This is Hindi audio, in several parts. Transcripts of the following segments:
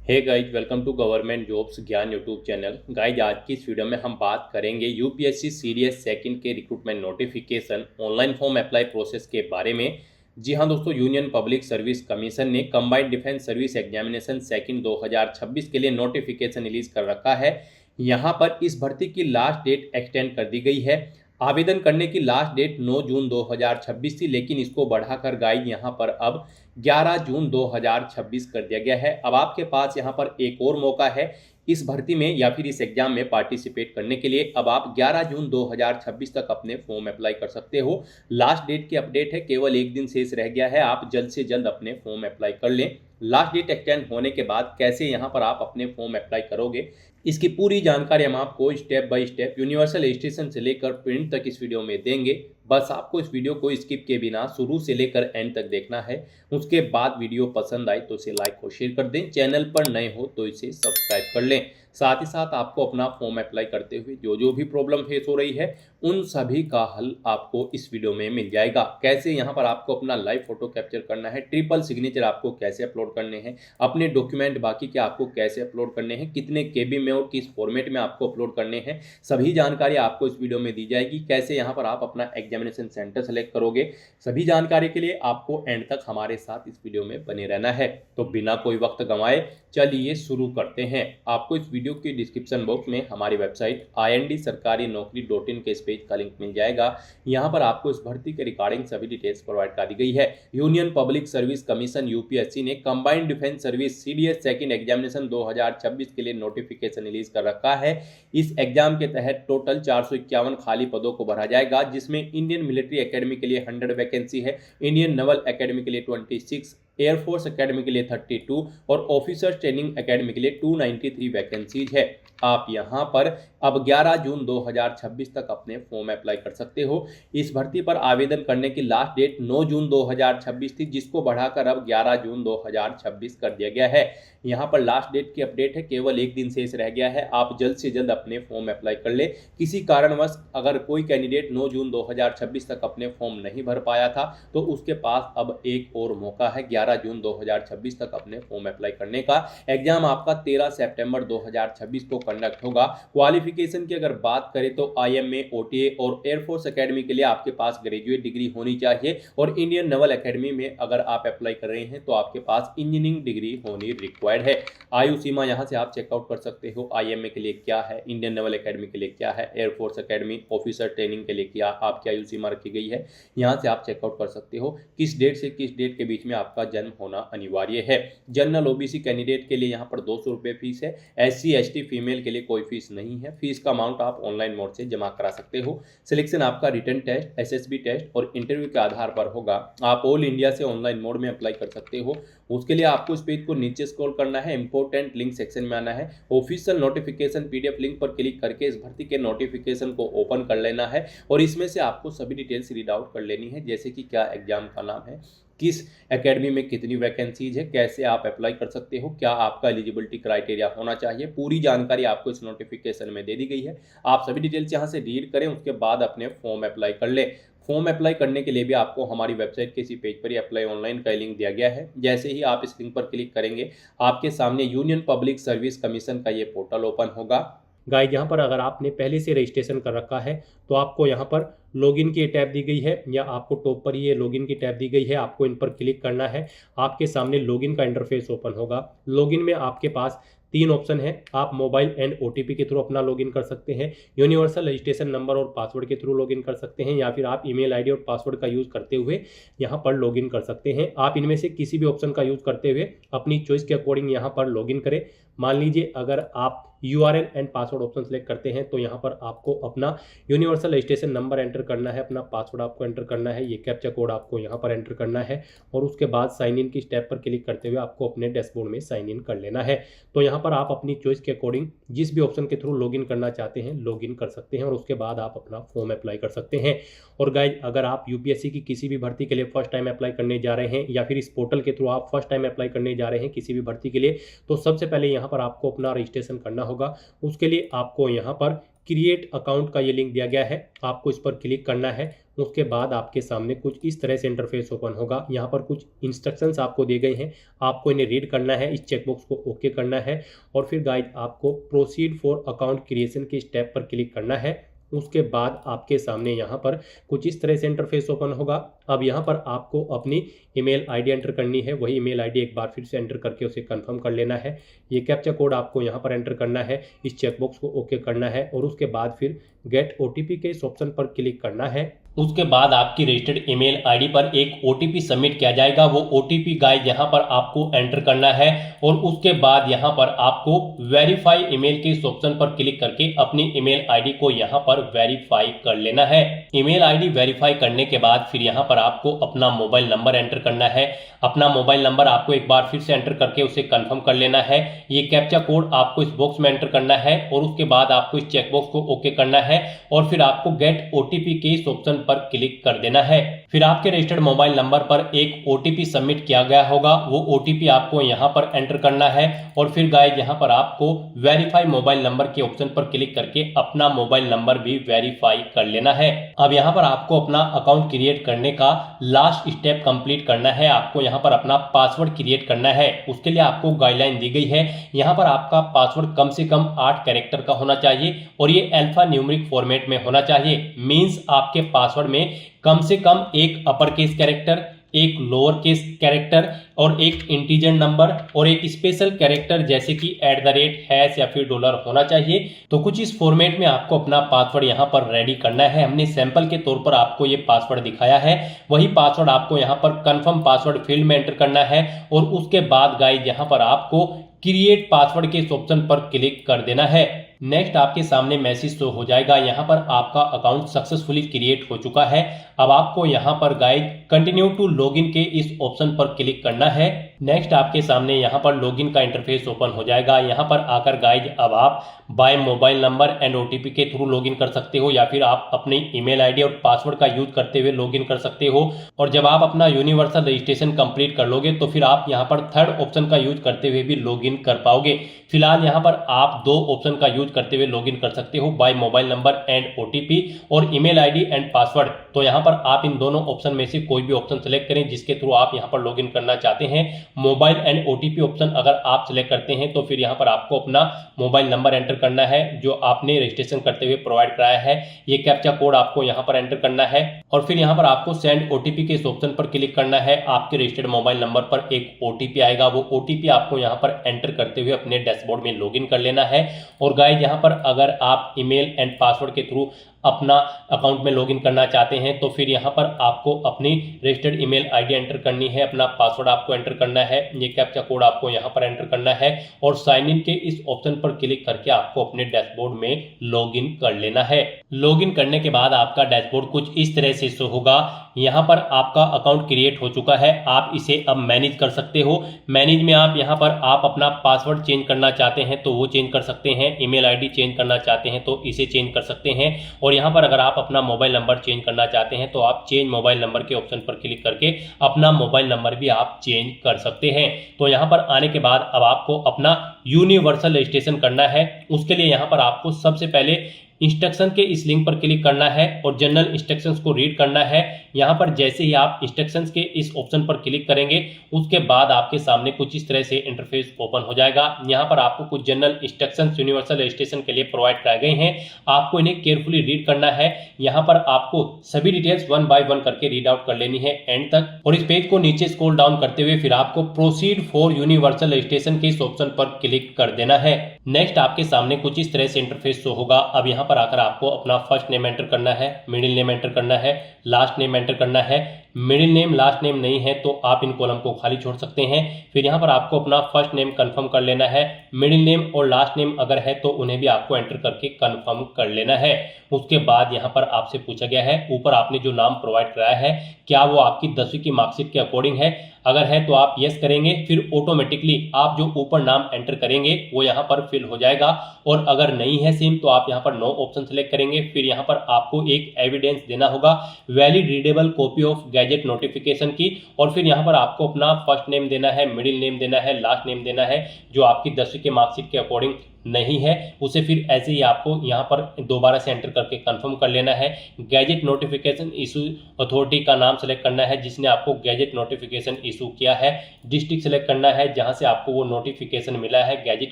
Hey guys, welcome to government jobs Gyan YouTube channel. Guys, आज की इस वीडियो में हम बात करेंगे यूपीएससी सीडीएस सेकंड के recruitment notification online form apply process के बारे में। जी हाँ दोस्तों, यूनियन पब्लिक सर्विस कमीशन ने combined defence service examination second 2026 के लिए नोटिफिकेशन रिलीज कर रखा है। यहाँ पर इस भर्ती की लास्ट डेट एक्सटेंड कर दी गई है। आवेदन करने की लास्ट डेट 9 जून 2026 थी, लेकिन इसको बढ़ाकर गाइज यहाँ पर अब 11 जून 2026 कर दिया गया है। अब आपके पास यहाँ पर एक और मौका है इस भर्ती में या फिर इस एग्जाम में पार्टिसिपेट करने के लिए। अब आप 11 जून 2026 तक अपने फॉर्म अप्लाई कर सकते हो। लास्ट डेट की अपडेट है, केवल एक दिन शेष रह गया है। आप जल्द से जल्द अपने फॉर्म अप्लाई कर लें। लास्ट डेट एक्सटेंड होने के बाद कैसे यहाँ पर आप अपने फॉर्म अप्लाई करोगे, इसकी पूरी जानकारी हम आपको step by step universal registration से लेकर प्रिंट तक इस वीडियो में देंगे। बस आपको इस वीडियो को स्किप के बिना शुरू से लेकर एंड तक देखना है। उसके बाद वीडियो पसंद आए तो इसे लाइक और शेयर कर दें। चैनल पर नए हो तो इसे सब्सक्राइब कर लें। साथ ही साथ आपको अपना फॉर्म अप्लाई करते हुए जो जो भी प्रॉब्लम फेस हो रही है उन सभी का हल आपको इस वीडियो में मिल जाएगा। कैसे यहाँ पर आपको अपना लाइव फोटो कैप्चर करना है, ट्रिपल सिग्नेचर आपको कैसे अपलोड करने हैं, अपने डॉक्यूमेंट बाकी के आपको कैसे अपलोड करने हैं, कितने केबी में और किस फॉर्मेट में आपको अपलोड करने हैं, सभी जानकारी आपको इस वीडियो में दी जाएगी। कैसे यहाँ पर आप अपना एग्जामिनेशन सेंटर सेलेक्ट करोगे, सभी जानकारी के लिए आपको एंड तक हमारे साथ इस वीडियो में बने रहना है। तो बिना कोई वक्त गंवाए चलिए शुरू करते हैं। आपको इस वीडियो के डिस्क्रिप्शन बॉक्स में हमारी वेबसाइट IND-sarkari-naukri.in के इस पेज का लिंक मिल जाएगा। यहाँ पर आपको इस भर्ती के रिगार्डिंग सभी डिटेल्स प्रोवाइड कर दी गई है। Union public service commission UPSC ने combined defence service CDS second examination 2026 के लिए नोटिफिकेशन रिलीज कर रखा है। इस एग्जाम के तहत टोटल 451 खाली पदों को भरा जाएगा, जिसमें इंडियन मिलिट्री एकेडमी के लिए 100 वैकेंसी है, इंडियन नेवल एकेडमी के लिए 26, एयरफोर्स एकेडमी के लिए 32 और ऑफिसर्स ट्रेनिंग एकेडमी के लिए 293 वैकेंसीज है। आप यहां पर अब 11 जून 2026 तक अपने फॉर्म अप्लाई कर सकते हो। इस भर्ती पर आवेदन करने की लास्ट डेट 9 जून 2026 थी, जिसको बढ़ाकर अब 11 जून 2026 कर दिया गया है। यहां पर लास्ट डेट की अपडेट है, केवल एक दिन शेष रह गया है। आप जल्द से जल्द अपने फॉर्म अप्लाई कर ले। किसी कारणवश अगर कोई कैंडिडेट 9 जून 2026 तक अपने फॉर्म नहीं भर पाया था तो उसके पास अब एक और मौका है 11 जून 2026 तक अपने फॉर्म अप्लाई करने का। एग्जाम आपका 13 सितंबर 2026 को कंडक्ट होगा। क्वालिफिकेशन की अगर बात करें तो IMA, OTA और एयरफोर्स एकेडमी के लिए आपके पास ग्रेजुएट डिग्री होनी चाहिए और इंडियन नेवल एकेडमी में अगर आप अप्लाई कर रहे हैं तो आपके पास इंजीनियरिंग डिग्री होनी रिक्वायर्ड है। आयु सीमा यहाँ से आप चेकआउट कर सकते हो। IMA के लिए क्या है, इंडियन नेवल एकेडमी के लिए क्या है, एयरफोर्स एकेडमी ऑफिसर ट्रेनिंग के लिए क्या आपकी आयु सीमा रखी गई है, यहाँ से आप चेकआउट कर सकते हो। किस डेट से किस डेट के बीच में आपका जन्म होना अनिवार्य है। जनरल OBC कैंडिडेट के लिए यहाँ पर 200 रुपये फीस है। SC ST फीमेल के लिए कोई फीस नहीं है। फीस का अमाउंट आप ऑनलाइन मोड से जमा करा सकते हो। सिलेक्शन आपका रिटन टेस्ट, SSB टेस्ट और इंटरव्यू के आधार पर होगा। आप ऑल इंडिया से ऑनलाइन मोड में अप्लाई कर सकते हो। उसके लिए आपको इस पेज को नीचे स्क्रॉल करना है, इंपॉर्टेंट लिंक सेक्शन में आना है, ऑफिशियल नोटिफिकेशन PDF लिंक पर क्लिक करके इस भर्ती के नोटिफिकेशन को ओपन कर लेना है और इसमें से आपको सभी डिटेल्स रीड आउट कर लेनी है, जैसे कि क्या एग्जाम का नाम है, किस एकेडमी में कितनी वैकेंसीज है, कैसे आप अप्लाई कर सकते हो, क्या आपका एलिजिबिलिटी क्राइटेरिया होना चाहिए। पूरी जानकारी आपको इस नोटिफिकेशन में दे दी गई है। आप सभी डिटेल्स यहां से रीड करें, उसके बाद अपने फॉर्म अप्लाई कर ले। फॉर्म अप्लाई करने के लिए भी आपको हमारी वेबसाइट के इसी पेज पर ही अप्लाई ऑनलाइन का लिंक दिया गया है। जैसे ही आप इस लिंक पर क्लिक करेंगे आपके सामने यूनियन पब्लिक सर्विस कमीशन का ये पोर्टल ओपन होगा। गाइड, यहाँ पर अगर आपने पहले से रजिस्ट्रेशन कर रखा है तो आपको यहाँ पर लॉगिन की टैब दी गई है, या आपको टॉप पर ये लॉगिन की टैब दी गई है। आपको इन पर क्लिक करना है। आपके सामने लॉगिन का इंटरफेस ओपन होगा। लॉगिन में आपके पास 3 ऑप्शन है। आप मोबाइल एंड OTP के थ्रू अपना लॉगिन कर सकते हैं, यूनिवर्सल रजिस्ट्रेशन नंबर और पासवर्ड के थ्रू लॉगिन कर सकते हैं, या फिर आप ईमेल ID और पासवर्ड का यूज़ करते हुए यहाँ पर लॉगिन कर सकते हैं। आप इनमें से किसी भी ऑप्शन का यूज़ करते हुए अपनी चॉइस के अकॉर्डिंग यहाँ पर लॉगिन करें। मान लीजिए अगर आप URL and password option select करते हैं तो यहाँ पर आपको अपना यूनिवर्सल रजिस्ट्रेशन नंबर एंटर करना है, अपना पासवर्ड आपको एंटर करना है, ये कैप्चा कोड आपको यहाँ पर एंटर करना है और उसके बाद साइन इन की स्टेप पर क्लिक करते हुए आपको अपने डैशबोर्ड में साइन इन कर लेना है। तो यहाँ पर आप अपनी चॉइस के अकॉर्डिंग जिस भी ऑप्शन के थ्रू लॉगिन करना चाहते हैं लॉगिन कर सकते हैं और उसके बाद आप अपना फॉर्म अप्लाई कर सकते हैं। और गाइज, अगर आप यूपीएससी की किसी भी भर्ती के लिए फर्स्ट टाइम अप्लाई करने जा रहे हैं या फिर इस पोर्टल के थ्रू आप फर्स्ट टाइम अप्लाई करने जा रहे हैं किसी भी भर्ती के लिए, तो सबसे पहले यहाँ पर आपको अपना रजिस्ट्रेशन करना होगा। उसके लिए आपको यहाँ पर क्रिएट अकाउंट का ये लिंक दिया गया है, आपको इस पर क्लिक करना है। उसके बाद आपके सामने कुछ इस तरह से इंटरफेस ओपन होगा। यहाँ पर कुछ इंस्ट्रक्शंस आपको दिए गए हैं, आपको इन्हें रीड करना है, इस चेकबॉक्स को ओके करना है और फिर गाइज आपको प्रोसीड फॉर अकाउंट क्रिएशन के स्टेप पर क्लिक करना है। उसके बाद आपके सामने यहाँ पर कुछ इस तरह से इंटरफेस ओपन होगा। अब यहाँ पर आपको अपनी ईमेल आईडी एंटर करनी है, वही ईमेल आईडी एक बार फिर से एंटर करके उसे कंफर्म कर लेना है। ये कैप्चा कोड आपको यहाँ पर एंटर करना है, इस चेकबॉक्स को ओके करना है और उसके बाद फिर गेट ओटीपी के इस ऑप्शन पर क्लिक करना है। उसके बाद आपकी रजिस्टर्ड ईमेल आईडी पर एक ओटीपी सबमिट किया जाएगा। वो ओटीपी गाइस यहाँ पर आपको एंटर करना है और उसके बाद यहाँ पर आपको वेरीफाई ईमेल के इस ऑप्शन पर क्लिक करके अपनी ईमेल आईडी को यहाँ पर वेरीफाई कर लेना है। ईमेल आईडी वेरीफाई करने के बाद फिर यहाँ पर आपको अपना मोबाइल नंबर एंटर करना है। अपना मोबाइल नंबर आपको एक बार फिर से एंटर करके उसे कंफर्म कर लेना है। ये कैप्चा कोड आपको इस बॉक्स में एंटर करना है और उसके बाद आपको इस चेकबॉक्स को ओके करना है और फिर आपको गेट ओटीपी के इस ऑप्शन पर क्लिक कर देना है। फिर आपके रजिस्टर्ड मोबाइल नंबर पर एक ओटीपी सबमिट किया गया होगा, वो ओटीपी आपको यहाँ पर एंटर करना है और फिर गाइस यहाँ पर आपको वेरीफाई मोबाइल नंबर के ऑप्शन पर क्लिक करके अपना मोबाइल नंबर भी वेरीफाई कर लेना है। अब यहाँ पर आपको अपना अकाउंट क्रिएट करने का लास्ट स्टेप कंप्लीट करना है। आपको यहाँ पर अपना पासवर्ड क्रिएट करना है। उसके लिए आपको गाइडलाइन दी गई है, यहाँ पर आपका पासवर्ड कम से कम 8 कैरेक्टर का होना चाहिए और ये अल्फा न्यूमेरिक फॉर्मेट में होना चाहिए। मींस आपके पासवर्ड में कम से कम एक अपर केस कैरेक्टर, एक लोअर केस कैरेक्टर और एक इंटीजर नंबर और एक स्पेशल कैरेक्टर जैसे कि @ हैश या फिर डॉलर होना चाहिए। तो कुछ इस फॉर्मेट में आपको अपना पासवर्ड यहाँ पर रेडी करना है। हमने सैंपल के तौर पर आपको ये पासवर्ड दिखाया है, वही पासवर्ड आपको यहाँ पर कंफर्म पासवर्ड फील्ड में एंटर करना है और उसके बाद गाइस यहाँ पर आपको क्रिएट पासवर्ड के इस ऑप्शन पर क्लिक कर देना है। नेक्स्ट आपके सामने मैसेज शो हो जाएगा, यहाँ पर आपका अकाउंट सक्सेसफुली क्रिएट हो चुका है। अब आपको यहाँ पर गाइस कंटिन्यू टू लॉगिन के इस ऑप्शन पर क्लिक करना है। नेक्स्ट आपके सामने यहाँ पर लॉगिन का इंटरफेस ओपन हो जाएगा। यहाँ पर आकर गाइस अब आप by mobile number and OTP के थ्रू लॉगिन कर सकते हो या फिर आप अपनी ईमेल आईडी और पासवर्ड का यूज करते हुए लॉगिन कर सकते हो। और जब आप अपना यूनिवर्सल रजिस्ट्रेशन कंप्लीट कर लोगे तो फिर आप यहाँ पर थर्ड ऑप्शन का यूज करते हुए भी लॉगिन कर पाओगे। फिलहाल यहाँ पर आप दो ऑप्शन का यूज करते हुए लॉगिन कर सकते हो, by mobile number and OTP और ईमेल आईडी एंड पासवर्ड। तो यहाँ पर आप इन दोनों ऑप्शन में से कोई भी ऑप्शन सेलेक्ट करें जिसके थ्रू आप यहाँ पर लॉगिन करना चाहते हैं। मोबाइल एंड ओटीपी ऑप्शन अगर आप सेलेक्ट करते हैं तो फिर यहाँ पर आपको अपना मोबाइल नंबर एंटर करना है जो आपने रजिस्ट्रेशन करते हुए प्रोवाइड कराया है। ये कैप्चा कोड आपको यहाँ पर एंटर करना है और फिर यहाँ पर आपको सेंड ओटीपी के इस ऑप्शन पर क्लिक करना है। आपके रजिस्टर्ड मोबाइल नंबर पर एक ओटीपी आएगा, वो ओटीपी आपको यहाँ पर एंटर करते हुए अपने डैशबोर्ड में लॉगिन कर लेना है। और गाइस यहाँ पर अगर आप ईमेल एंड पासवर्ड के थ्रू अपना अकाउंट में लॉगिन करना चाहते हैं तो फिर यहाँ पर आपको अपनी रजिस्टर्ड ईमेल आईडी एंटर करनी है, अपना पासवर्ड आपको एंटर करना है, ये कैप्चा कोड आपको यहाँ पर एंटर करना है और साइन इन के इस ऑप्शन पर क्लिक करके आपको अपने डैशबोर्ड में लॉगिन कर लेना है। लॉगिन करने के बाद आपका डैशबोर्ड कुछ इस तरह से शो होगा। यहाँ पर आपका अकाउंट क्रिएट हो चुका है, आप इसे अब मैनेज कर सकते हो। मैनेज में आप यहाँ पर आप अपना पासवर्ड चेंज करना चाहते हैं तो वो चेंज कर सकते हैं, ईमेल आईडी चेंज करना चाहते हैं तो इसे चेंज कर सकते हैं और यहाँ पर अगर आप अपना मोबाइल नंबर चेंज करना चाहते हैं तो आप चेंज मोबाइल नंबर के ऑप्शन पर क्लिक करके अपना मोबाइल नंबर भी आप चेंज कर सकते हैं। तो यहाँ पर आने के बाद अब आपको अपना यूनिवर्सल रजिस्ट्रेशन करना है। उसके लिए यहाँ पर आपको सबसे पहले इंस्ट्रक्शन के इस लिंक पर क्लिक करना है और जनरल इंस्ट्रक्शंस को रीड करना है। यहाँ पर जैसे ही आप इंस्ट्रक्शंस के इस ऑप्शन पर क्लिक करेंगे उसके बाद आपके सामने कुछ इस तरह से इंटरफेस ओपन हो जाएगा। यहाँ पर आपको कुछ जनरल इंस्ट्रक्शंस यूनिवर्सल रजिस्ट्रेशन के लिए प्रोवाइड कराए गए हैं, आपको इन्हें केयरफुली रीड करना है। यहाँ पर आपको सभी डिटेल्स 1 बाय 1 करके रीड आउट कर लेनी है एंड तक और इस पेज को नीचे स्क्रॉल डाउन करते हुए फिर आपको प्रोसीड फॉर यूनिवर्सल रजिस्ट्रेशन के इस ऑप्शन पर क्लिक कर देना है। नेक्स्ट आपके सामने कुछ इस तरह से इंटरफेस शो होगा। अब यहाँ पर आकर आपको अपना फर्स्ट नेम एंटर करना है, मिडिल नेम एंटर करना है, लास्ट नेम एंटर करना है। मिडिल नेम लास्ट नेम नहीं है तो आप इन कॉलम को खाली छोड़ सकते हैं। फिर यहाँ पर आपको अपना फर्स्ट नेम कंफर्म कर लेना है। मिडिल नेम और लास्ट नेम अगर है तो उन्हें भी आपको एंटर करके कंफर्म कर लेना है। उसके बाद यहाँ पर आपसे पूछा गया है ऊपर आपने जो नाम प्रोवाइड कराया है क्या वो आपकी 10वीं की मार्कशीट के अकॉर्डिंग है, अगर है तो आप यस करेंगे। फिर ऑटोमेटिकली आप जो ऊपर नाम एंटर करेंगे वो यहाँ पर फिल हो जाएगा और अगर नहीं है सेम तो आप यहाँ पर नो ऑप्शन सेलेक्ट करेंगे। फिर यहाँ पर आपको एक एविडेंस देना होगा, valid readable copy of gadget notification की और फिर यहाँ पर आपको अपना फर्स्ट नेम देना है, मिडिल नेम देना है, लास्ट नेम देना है जो आपकी 10वीं के मार्कशीट के अकॉर्डिंग नहीं है उसे फिर ऐसे ही आपको यहाँ पर दोबारा से एंटर करके कंफर्म कर लेना है। गैजेट नोटिफिकेशन इशू अथॉरिटी का नाम सेलेक्ट करना है जिसने आपको गैजेट नोटिफिकेशन इशू किया है। डिस्ट्रिक्ट सेलेक्ट करना है जहां से आपको वो नोटिफिकेशन मिला है गैजेट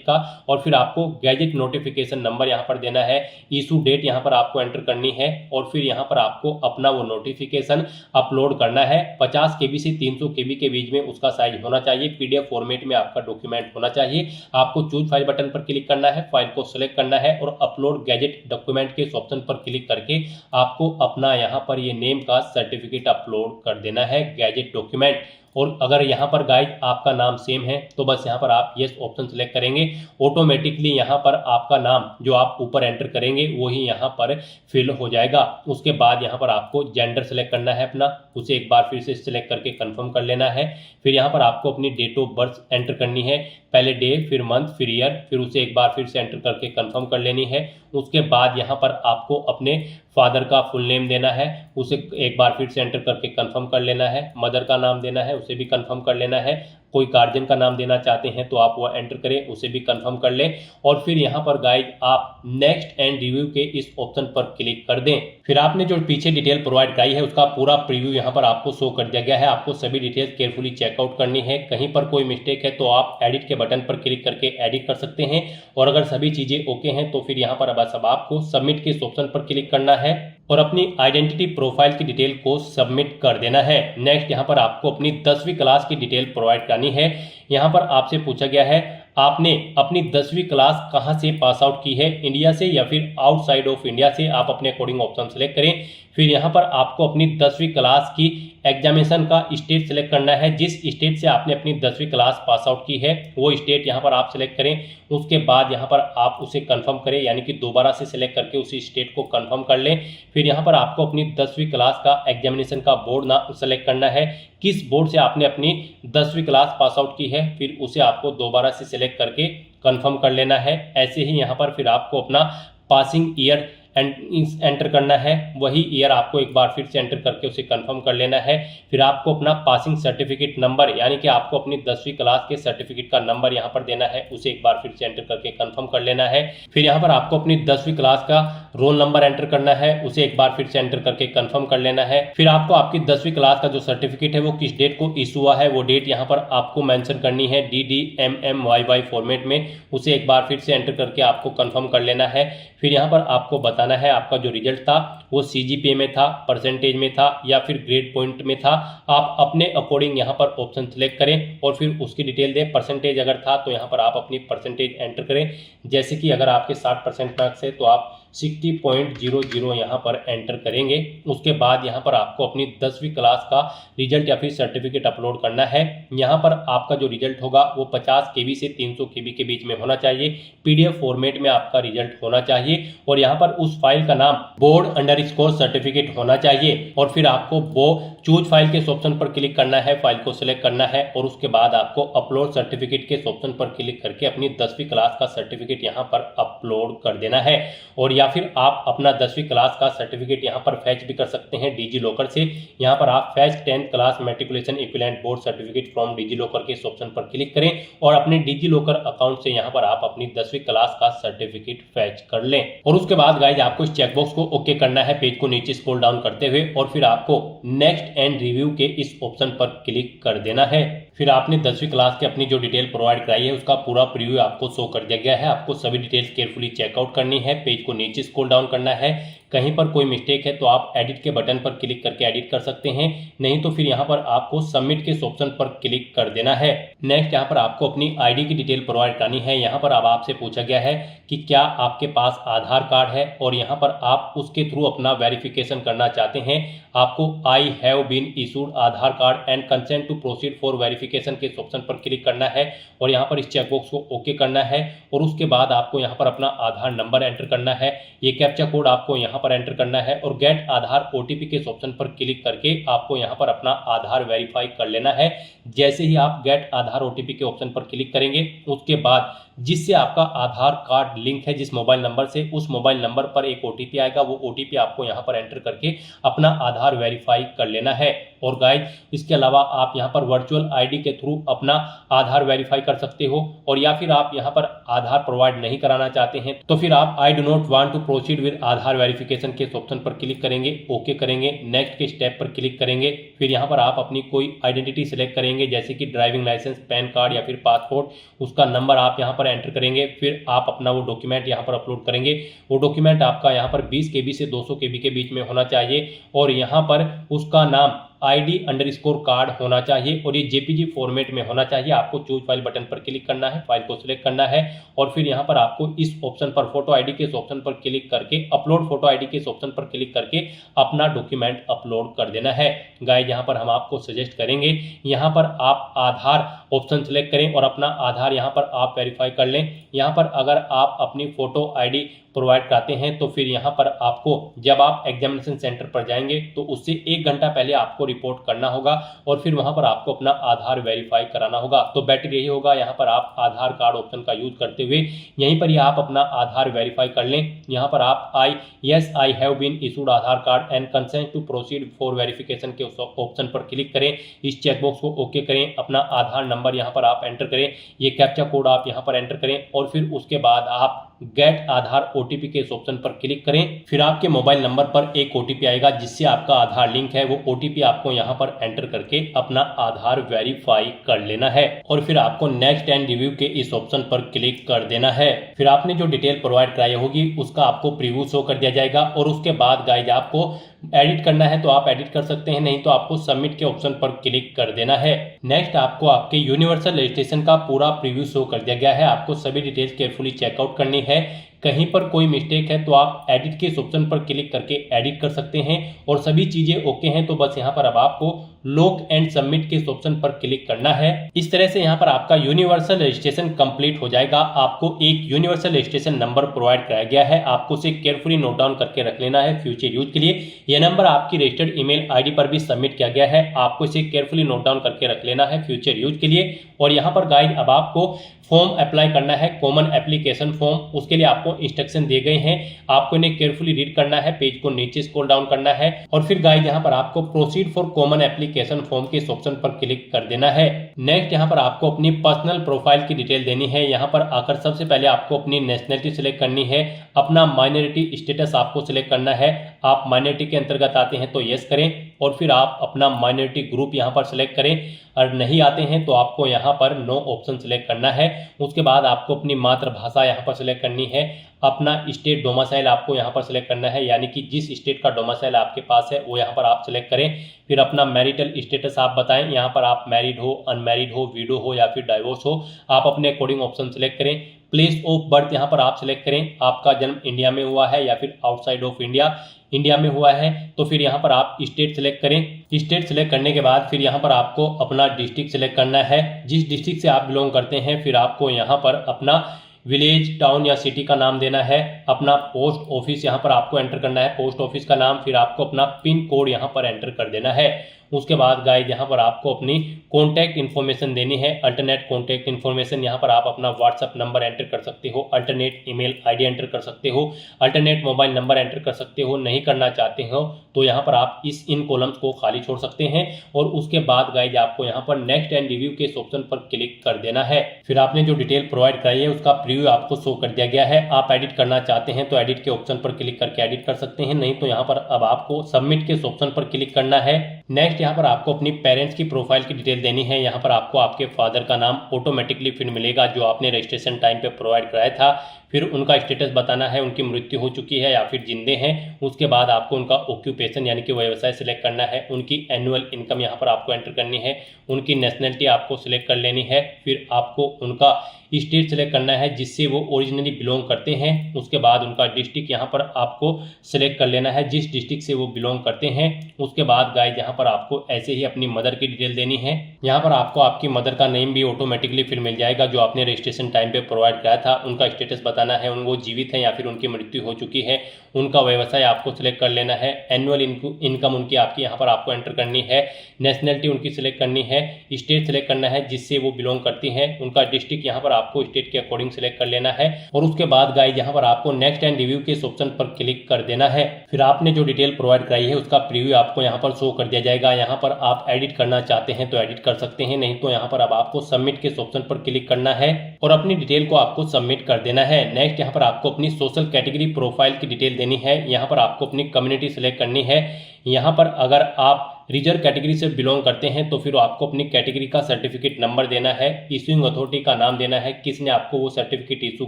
का, और फिर आपको गैजेट नोटिफिकेशन नंबर यहाँ पर देना है। इशू डेट यहाँ पर आपको एंटर करनी है और फिर यहाँ पर आपको अपना वो नोटिफिकेशन अपलोड करना है। 50 KB से 300 KB के बीच में उसका साइज होना चाहिए। PDF फॉर्मेट में आपका डॉक्यूमेंट होना चाहिए। आपको चूज फाइल बटन पर क्लिक करना है, फाइल को सिलेक्ट करना है और अपलोड गैजेट डॉक्यूमेंट के इस ऑप्शन पर क्लिक करके आपको अपना यहाँ पर ये नेम का सर्टिफिकेट अपलोड कर देना है गैजेट डॉक्यूमेंट। और अगर यहाँ पर गाइज आपका नाम सेम है तो बस यहाँ पर आप यस ऑप्शन सेलेक्ट करेंगे, ऑटोमेटिकली यहाँ पर आपका नाम जो आप ऊपर एंटर करेंगे वही यहाँ पर फिल हो जाएगा। उसके बाद यहाँ पर आपको जेंडर सेलेक्ट करना है अपना, उसे एक बार फिर से सिलेक्ट करके कंफर्म कर लेना है। फिर यहाँ पर आपको अपनी डेट ऑफ बर्थ एंटर करनी है, पहले डे फिर मंथ फिर ईयर, फिर उसे एक बार फिर से एंटर करके कंफर्म कर लेनी है। उसके बाद यहाँ पर आपको अपने फादर का फुल नेम देना है, उसे एक बार फिर से एंटर करके कंफर्म कर लेना है। मदर का नाम देना है, उसे भी कंफर्म कर लेना है। कोई गार्जियन का नाम देना चाहते हैं तो आप वो एंटर करें, उसे भी कंफर्म कर लें। और फिर यहाँ पर गाइड आप नेक्स्ट एंड रिव्यू के इस ऑप्शन पर क्लिक कर दें। फिर आपने जो पीछे डिटेल प्रोवाइड कराई है उसका पूरा प्रीव्यू यहाँ पर आपको शो कर दिया गया है। आपको सभी डिटेल्स केयरफुली चेकआउट करनी है। कहीं पर कोई मिस्टेक है तो आप एडिट के बटन पर क्लिक करके एडिट कर सकते हैं, और अगर सभी चीजें ओके हैं तो फिर यहाँ पर बस अब आपको सबमिट के इस ऑप्शन पर क्लिक करना है और अपनी आइडेंटिटी प्रोफाइल की डिटेल को सबमिट कर देना है। नेक्स्ट यहाँ पर आपको अपनी 10वीं क्लास की डिटेल प्रोवाइड करनी है। यहाँ पर आपसे पूछा गया है आपने अपनी 10वीं क्लास कहाँ से पास आउट की है, इंडिया से या फिर आउटसाइड ऑफ इंडिया से। आप अपने अकॉर्डिंग ऑप्शन सेलेक्ट करें। फिर यहाँ पर आपको अपनी 10वीं क्लास की एग्जामिनेशन का स्टेट सेलेक्ट करना है। जिस स्टेट से आपने अपनी 10वीं क्लास पास आउट की है वो स्टेट यहाँ पर आप सेलेक्ट करें। उसके बाद यहाँ पर आप उसे कंफर्म करें, यानी कि दोबारा से सेलेक्ट करके उसी स्टेट को कंफर्म कर लें। फिर यहाँ पर आपको अपनी 10वीं क्लास का एग्जामिनेशन का बोर्ड ना सेलेक्ट करना है, किस बोर्ड से आपने अपनी 10वीं क्लास पास आउट की है, फिर उसे आपको दोबारा से सेलेक्ट करके कंफर्म कर लेना है। ऐसे ही यहाँ पर फिर आपको अपना पासिंग ईयर एंटर करना है, वही ईयर आपको एक बार फिर से एंटर करके उसे कंफर्म कर लेना है। फिर आपको अपना पासिंग सर्टिफिकेट नंबर, यानी कि आपको अपनी 10वीं क्लास के सर्टिफिकेट का नंबर यहाँ पर देना है, उसे एक बार फिर से एंटर करके कंफर्म कर लेना है। फिर यहाँ पर आपको अपनी 10वीं क्लास का रोल नंबर एंटर करना है, उसे एक बार फिर से एंटर करके कंफर्म कर लेना है। फिर आपको आपकी 10वीं क्लास का जो सर्टिफिकेट है वो किस डेट को इशू हुआ है वो डेट यहाँ पर आपको मेंशन करनी है DDMMYY फॉर्मेट में, उसे एक बार फिर से एंटर करके आपको कंफर्म कर लेना है। फिर यहाँ पर आपको बताना है आपका जो रिजल्ट था वो CGPA में था, परसेंटेज में था या फिर ग्रेड पॉइंट में था। आप अपने अकॉर्डिंग यहाँ पर ऑप्शन सेलेक्ट करें और फिर उसकी डिटेल दें। परसेंटेज अगर था तो यहाँ पर आप अपनी परसेंटेज एंटर करें, जैसे कि अगर आपके 60% मार्क्स है तो आप 60.00 यहाँ पर एंटर करेंगे। उसके बाद यहाँ पर आपको अपनी 10वीं क्लास का रिजल्ट या फिर सर्टिफिकेट अपलोड करना है। यहाँ पर आपका जो रिजल्ट होगा वो 50 KB से 300 KB के बीच में होना चाहिए। PDF फॉर्मेट में आपका रिजल्ट होना चाहिए और यहाँ पर उस फाइल का नाम बोर्ड_स्कोर सर्टिफिकेट होना चाहिए। और फिर आपको वो चूज फाइल के ऑप्शन पर क्लिक करना है, फाइल को सिलेक्ट करना है और उसके बाद आपको अपलोड सर्टिफिकेट के ऑप्शन पर क्लिक करके अपनी 10वीं क्लास का सर्टिफिकेट यहाँ पर अपलोड कर देना है। और या फिर आप अपना 10वीं क्लास का सर्टिफिकेट यहाँ पर फैच भी कर सकते हैं डिजी लॉकर से। यहाँ पर आप fetch 10th class matriculation equivalent board certificate from DigiLocker के इस ऑप्शन पर क्लिक करें और अपने डिजी लॉकर अकाउंट से यहाँ पर आप अपनी 10वीं क्लास का सर्टिफिकेट फैच कर लें। और उसके बाद गाइज आपको इस चेकबॉक्स को ओके करना है, पेज को नीचे स्क्रॉल डाउन करते हुए, और फिर आपको नेक्स्ट एंड रिव्यू के इस ऑप्शन पर क्लिक कर देना है। फिर आपने 10वीं क्लास की अपनी जो डिटेल प्रोवाइड कराई है उसका पूरा प्रीव्यू आपको शो कर दिया गया है। आपको सभी डिटेल्स केयरफुली चेकआउट करनी है, पेज को नीचे स्क्रॉल डाउन करना है। कहीं पर कोई मिस्टेक है तो आप एडिट के बटन पर क्लिक करके एडिट कर सकते हैं, नहीं तो फिर यहाँ पर आपको सबमिट के ऑप्शन पर क्लिक कर देना है। नेक्स्ट यहाँ पर आपको अपनी आईडी की डिटेल प्रोवाइड करनी है। यहाँ पर अब आपसे पूछा गया है कि क्या आपके पास आधार कार्ड है और यहाँ पर आप उसके थ्रू अपना वेरिफिकेशन करना चाहते हैं। आपको I have been issued Aadhaar card and consent to proceed for verification के ऑप्शन पर क्लिक करना है और यहाँ पर इस चेकबॉक्स को ओके करना है। और उसके बाद आपको यहाँ पर अपना आधार नंबर एंटर करना है, ये कैप्चा कोड आपको यहाँ पर एंटर करना है और गेट आधार OTP के ऑप्शन पर क्लिक करके आपको यहाँ पर अपना आधार वेरीफाई कर लेना है। जैसे ही आप गेट आधार OTP के ऑप्शन पर क्लिक करेंगे उसके बाद जिससे आपका आधार कार्ड लिंक है जिस मोबाइल नंबर से, उस मोबाइल नंबर पर एक OTP आएगा। वो OTP आपको यहाँ पर एंटर करके अपना आधार वेरीफाई कर लेना है। और गाइज इसके अलावा आप यहाँ पर वर्चुअल आईडी के थ्रू अपना आधार वेरीफाई कर सकते हो, और या फिर आप यहाँ पर आधार प्रोवाइड नहीं कराना चाहते हैं तो फिर आप I do not want to proceed with Aadhaar verification के ऑप्शन पर क्लिक करेंगे, ओके करेंगे, नेक्स्ट के स्टेप पर क्लिक करेंगे। फिर यहाँ पर आप अपनी कोई आइडेंटिटी सिलेक्ट करेंगे जैसे कि ड्राइविंग लाइसेंस, पैन कार्ड या फिर पासपोर्ट, उसका नंबर आप यहाँ पर एंटर करेंगे। फिर आप अपना वो डॉक्यूमेंट यहाँ पर अपलोड करेंगे। वो डॉक्यूमेंट आपका यहाँ पर 20 KB से 200 KB के बीच में होना चाहिए और यहाँ पर उसका नाम ID_, कार्ड होना चाहिए और ये JPG फॉर्मेट में होना चाहिए। आपको चूज फाइल बटन पर क्लिक करना है, फाइल को सिलेक्ट करना है और फिर यहाँ पर आपको इस ऑप्शन पर फोटो आईडी के ऑप्शन पर क्लिक करके अपलोड फोटो आईडी के ऑप्शन पर क्लिक करके अपना डॉक्यूमेंट अपलोड कर देना है। गाइस यहाँ पर हम आपको सजेस्ट करेंगे यहाँ पर आप आधार ऑप्शन सेलेक्ट करें और अपना आधार यहाँ पर आप वेरीफाई कर लें। यहाँ पर अगर आप अपनी फोटो आईडी प्रोवाइड कराते हैं तो फिर यहाँ पर आपको जब आप एग्जामिनेशन सेंटर पर जाएंगे तो उससे 1 घंटा पहले आपको रिपोर्ट करना होगा और फिर वहां पर आपको अपना आधार वेरीफाई कराना होगा। तो बेटर यही होगा यहाँ पर आप आधार कार्ड ऑप्शन का यूज करते हुए यहीं पर ही आप अपना आधार वेरीफाई कर लें। यहाँ पर आप I have been issued Aadhaar card and consent to proceed for verification के ऑप्शन पर क्लिक करें, इस चेकबॉक्स को ओके करें, अपना आधार नंबर यहाँ पर आप एंटर करें, ये कैप्चा कोड आप यहाँ पर एंटर करें और फिर उसके बाद आप गेट आधार OTP के इस ऑप्शन पर क्लिक करें। फिर आपके मोबाइल नंबर पर एक OTP आएगा जिससे आपका आधार लिंक है, वो OTP आपको यहाँ पर एंटर करके अपना आधार वेरीफाई कर लेना है और फिर आपको नेक्स्ट एंड रिव्यू के इस ऑप्शन पर क्लिक कर देना है। फिर आपने जो डिटेल प्रोवाइड कराई होगी उसका आपको प्रीव्यू शो कर दिया जाएगा और उसके बाद गाइज आपको एडिट करना है तो आप एडिट कर सकते हैं, नहीं तो आपको सबमिट के ऑप्शन पर क्लिक कर देना है। नेक्स्ट आपको आपके यूनिवर्सल रजिस्ट्रेशन का पूरा प्रीव्यू शो कर दिया गया है। आपको सभी डिटेल्स केयरफुली चेकआउट करनी है। कहीं पर कोई मिस्टेक है तो आप एडिट के इस ऑप्शन पर क्लिक करके एडिट कर सकते हैं और सभी चीजें ओके हैं तो बस यहाँ पर अब आपको लॉक एंड सबमिट के इस ऑप्शन पर क्लिक करना है। इस तरह से यहाँ पर आपका यूनिवर्सल रजिस्ट्रेशन कंप्लीट हो जाएगा। आपको एक यूनिवर्सल रजिस्ट्रेशन नंबर प्रोवाइड कराया गया है, आपको उसे केयरफुली नोट डाउन करके रख लेना है फ्यूचर यूज के लिए। यह नंबर आपकी रजिस्टर्ड ईमेल आईडी पर भी सबमिट किया गया है, आपको इसे केयरफुली नोट डाउन करके रख लेना है फ्यूचर यूज के लिए। और यहाँ पर गाइड अब आपको फॉर्म अप्लाई करना है, कॉमन एप्लीकेशन फॉर्म, उसके लिए आपको इंस्ट्रक्शन दिए गए हैं, आपको इन्हें केयरफुली रीड करना है, पेज को नीचे स्क्रॉल डाउन करना है और फिर गाइस यहाँ पर आपको proceed for common application form के इस ऑप्शन पर क्लिक कर देना है। नेक्स्ट यहाँ पर आपको अपनी पर्सनल प्रोफाइल की डिटेल देनी है। यहाँ पर आकर सबसे पहले आपको अपनी नेशनलिटी सिलेक्ट करनी है, अपना माइनॉरिटी स्टेटस आपको सिलेक्ट करना है। आप माइनॉरिटी के अंतर्गत आते हैं तो यस करें और फिर आप अपना माइनॉरिटी ग्रुप यहाँ पर सिलेक्ट करें, और नहीं आते हैं तो आपको यहाँ पर नो ऑप्शन सिलेक्ट करना है। उसके बाद आपको अपनी मातृभाषा यहाँ पर सिलेक्ट करनी है, अपना स्टेट डोमिसाइल आपको यहाँ पर सिलेक्ट करना है, यानी कि जिस स्टेट का डोमिसाइल आपके पास है वो यहाँ पर आप सिलेक्ट करें। फिर अपना मैरिटल स्टेटस आप बताएं, यहाँ पर आप मैरिड हो, अनमैरिड हो, विडो हो या फिर डाइवोर्स हो, आप अपने अकॉर्डिंग ऑप्शन सिलेक्ट करें। प्लेस ऑफ बर्थ यहाँ पर आप सिलेक्ट करें, आपका जन्म इंडिया में हुआ है या फिर आउटसाइड ऑफ इंडिया, इंडिया में हुआ है तो फिर यहाँ पर आप स्टेट सिलेक्ट करें। स्टेट सिलेक्ट करने के बाद फिर यहाँ पर आपको अपना डिस्ट्रिक्ट सिलेक्ट करना है, जिस डिस्ट्रिक्ट से आप बिलोंग करते हैं। फिर आपको यहाँ पर अपना विलेज, टाउन या सिटी का नाम देना है, अपना पोस्ट ऑफिस यहाँ पर आपको एंटर करना है, पोस्ट ऑफिस का नाम, फिर आपको अपना पिन कोड यहाँ पर एंटर कर देना है। उसके बाद गाइस यहाँ पर आपको अपनी कॉन्टैक्ट इन्फॉर्मेशन देनी है, अल्टरनेट कॉन्टैक्ट इन्फॉर्मेशन। यहाँ पर आप अपना व्हाट्सअप नंबर एंटर कर सकते हो, अल्टरनेट ईमेल आईडी एंटर कर सकते हो, अल्टरनेट मोबाइल नंबर एंटर कर सकते हो। नहीं करना चाहते हो तो यहाँ पर आप इन कॉलम्स को खाली छोड़ सकते हैं और उसके बाद गाइस आपको यहाँ पर नेक्स्ट एंड रिव्यू के ऑप्शन पर क्लिक कर देना है। फिर आपने जो डिटेल प्रोवाइड कराई है उसका प्रीव्यू आपको शो कर दिया गया है। आप एडिट करना चाहते हैं तो एडिट के ऑप्शन पर क्लिक करके एडिट कर सकते हैं, नहीं तो यहाँ पर अब आपको सबमिट के ऑप्शन पर क्लिक करना है। नेक्स्ट यहाँ पर आपको अपनी पेरेंट्स की प्रोफाइल की डिटेल देनी है। यहाँ पर आपको आपके फादर का नाम ऑटोमेटिकली फिर मिलेगा जो आपने रजिस्ट्रेशन टाइम पे प्रोवाइड कराया था। फिर उनका स्टेटस बताना है, उनकी मृत्यु हो चुकी है या फिर जिंदे हैं। उसके बाद आपको उनका ऑक्यूपेशन यानी कि व्यवसाय सिलेक्ट करना है, उनकी एनुअल इनकम यहाँ पर आपको एंटर करनी है, उनकी नेशनलिटी आपको सिलेक्ट कर लेनी है। फिर आपको उनका स्टेट सिलेक्ट करना है जिससे वो ओरिजिनली बिलोंग करते हैं। उसके बाद उनका डिस्ट्रिक्ट यहाँ पर आपको सिलेक्ट कर लेना है, जिस डिस्ट्रिक्ट से वो बिलोंग करते हैं। उसके बाद गाइस यहाँ पर आपको ऐसे ही अपनी मदर की डिटेल देनी है। यहाँ पर आपको आपकी मदर का नेम भी ऑटोमेटिकली फिर मिल जाएगा जो आपने रजिस्ट्रेशन टाइम पे प्रोवाइड कराया था। उनका स्टेटस बताना है, वो जीवित हैं या फिर उनकी मृत्यु हो चुकी है। उनका व्यवसाय आपको सिलेक्ट कर लेना है, एनुअल इनकम उनकी आपकी यहाँ पर आपको एंटर करनी है, नेशनलिटी उनकी सिलेक्ट करनी है, स्टेट सिलेक्ट करना है जिससे वो बिलोंग करती हैं, उनका डिस्ट्रिक्ट यहाँ पर आपको स्टेट के अकॉर्डिंग सेलेक्ट कर लेना है और उसके बाद गाइज यहाँ पर आपको नेक्स्ट एंड रिव्यू के इस ऑप्शन पर क्लिक कर देना है। फिर आपने जो डिटेल प्रोवाइड कराई है उसका प्रीव्यू आपको यहाँ पर शो कर दिया जाएगा। यहाँ पर आप एडिट करना चाहते हैं तो एडिट कर सकते हैं, नहीं तो यहाँ पर अब आपको सबमिट के ऑप्शन पर क्लिक करना है और अपनी डिटेल को आपको सबमिट कर देना है। नेक्स्ट यहाँ पर आपको अपनी सोशल कैटेगरी प्रोफाइल की डिटेल देनी है। यहाँ पर आपको अपनी कम्युनिटी सेलेक्ट करनी है। यहाँ पर अगर आप रिजर्व कैटेगरी से बिलोंग करते हैं तो फिर आपको अपनी कैटेगरी का सर्टिफिकेट नंबर देना है, इशूइंग अथॉरिटी का नाम देना है, किसने आपको वो सर्टिफिकेट इशू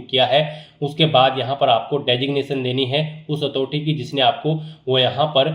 किया है। उसके बाद यहाँ पर आपको डेजिग्नेशन देनी है उस अथॉरिटी की जिसने आपको वो यहाँ पर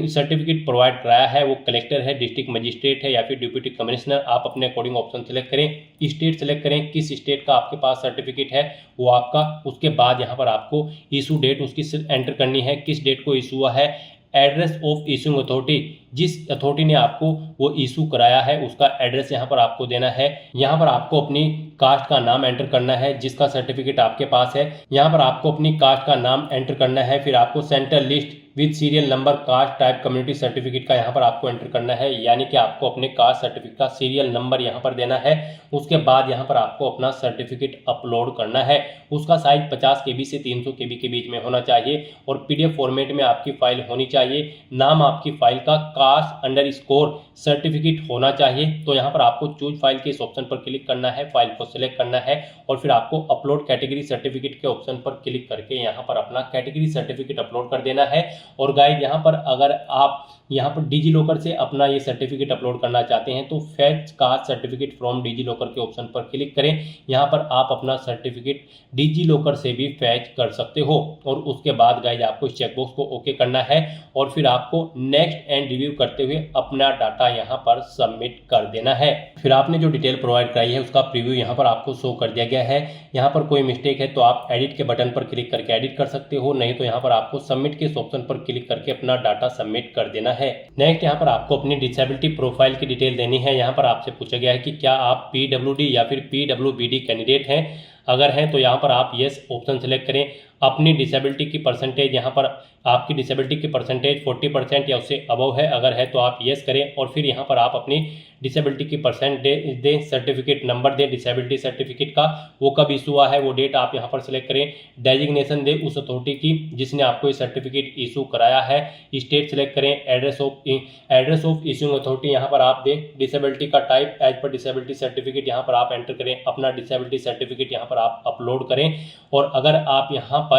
सर्टिफिकेट प्रोवाइड कराया है, वो कलेक्टर है, डिस्ट्रिक्ट मजिस्ट्रेट है या फिर डिप्टी कमिश्नर। आप अपने अकॉर्डिंग ऑप्शन सेलेक्ट करें, स्टेट सेलेक्ट करें, किस स्टेट का आपके पास सर्टिफिकेट है वो आपका। उसके बाद यहाँ पर आपको इशू डेट उसकी एंटर करनी है, किस डेट को इशू हुआ है, एड्रेस ऑफ इशूइंग अथॉरिटी, जिस अथॉरिटी ने आपको वो इशू कराया है उसका एड्रेस यहाँ पर आपको देना है। यहाँ पर आपको अपनी कास्ट का नाम एंटर करना है जिसका सर्टिफिकेट आपके पास है। यहाँ पर आपको अपनी कास्ट का नाम एंटर करना है। फिर आपको central list with serial number caste type community certificate का यहाँ पर आपको एंटर करना है, यानी कि आपको अपने कास्ट सर्टिफिकेट का सीरियल नंबर यहाँ पर देना है। उसके बाद यहाँ पर आपको अपना सर्टिफिकेट अपलोड करना है। उसका साइज 50 KB से 300 KB के बीच में होना चाहिए और PDF फॉर्मेट में आपकी फाइल होनी चाहिए। नाम आपकी फाइल का कास्ट_सर्टिफिकेट होना चाहिए। तो यहाँ पर आपको चूज फाइल के इस ऑप्शन पर क्लिक करना है, फाइल को सिलेक्ट करना है और फिर आपको अपलोड कैटेगरी सर्टिफिकेट के ऑप्शन पर क्लिक करके यहाँ पर अपना कैटेगरी सर्टिफिकेट अपलोड कर देना है। और गाइस यहाँ पर अगर आप यहाँ पर डिजी लॉकर से अपना ये सर्टिफिकेट अपलोड करना चाहते हैं तो fetch caste certificate from DigiLocker के ऑप्शन पर क्लिक करें। यहाँ पर आप अपना सर्टिफिकेट डिजी लॉकर से भी फैच कर सकते हो और उसके बाद गाइस आपको इस चेकबॉक्स को ओके करना है और फिर आपको नेक्स्ट एंड रिव्यू करते हुए अपना डाटा यहाँ पर सबमिट कर देना है। फिर आपने जो डिटेल प्रोवाइड कराई है उसका प्रीव्यू यहाँ पर आपको शो कर दिया गया है। यहाँ पर कोई मिस्टेक है तो आप एडिट के बटन पर क्लिक करके एडिट कर सकते हो, नहीं तो यहाँ पर आपको सबमिट के ऑप्शन पर क्लिक करके अपना डाटा सबमिट कर देना है। नेक्स्ट यहाँ पर आपको अपनी डिसेबिलिटी प्रोफाइल की डिटेल देनी है। यहाँ पर आपसे पूछा गया है कि क्या आप PWD या फिर PWBD कैंडिडेट हैं। अगर हैं तो यहाँ पर आप यस ऑप्शन सेलेक्ट करें। अपनी डिसेबिलिटी की परसेंटेज, यहाँ पर आपकी डिसेबिलिटी की परसेंटेज 40% या उससे अबव है, अगर है तो आप यस करें और फिर यहाँ पर आप अपनी डिसेबिलिटी की परसेंटेज दें, सर्टिफिकेट नंबर दें डिसेबिलिटी सर्टिफिकेट का, वो कब इशू हुआ है वो डेट आप यहाँ पर सेलेक्ट करें। डेजिग्नेशन दें उस अथॉरिटी की जिसने आपको ये सर्टिफिकेट इशू कराया है। स्टेट सेलेक्ट करें, एड्रेस ऑफ इशूइंग अथॉरिटी यहाँ पर आप दें। डिसेबिलिटी का type as per disability certificate यहाँ पर आप एंटर करें। अपना डिसेबिलिटी सर्टिफिकेट यहाँ पर आप अपलोड करें और अगर आप यहाँ पर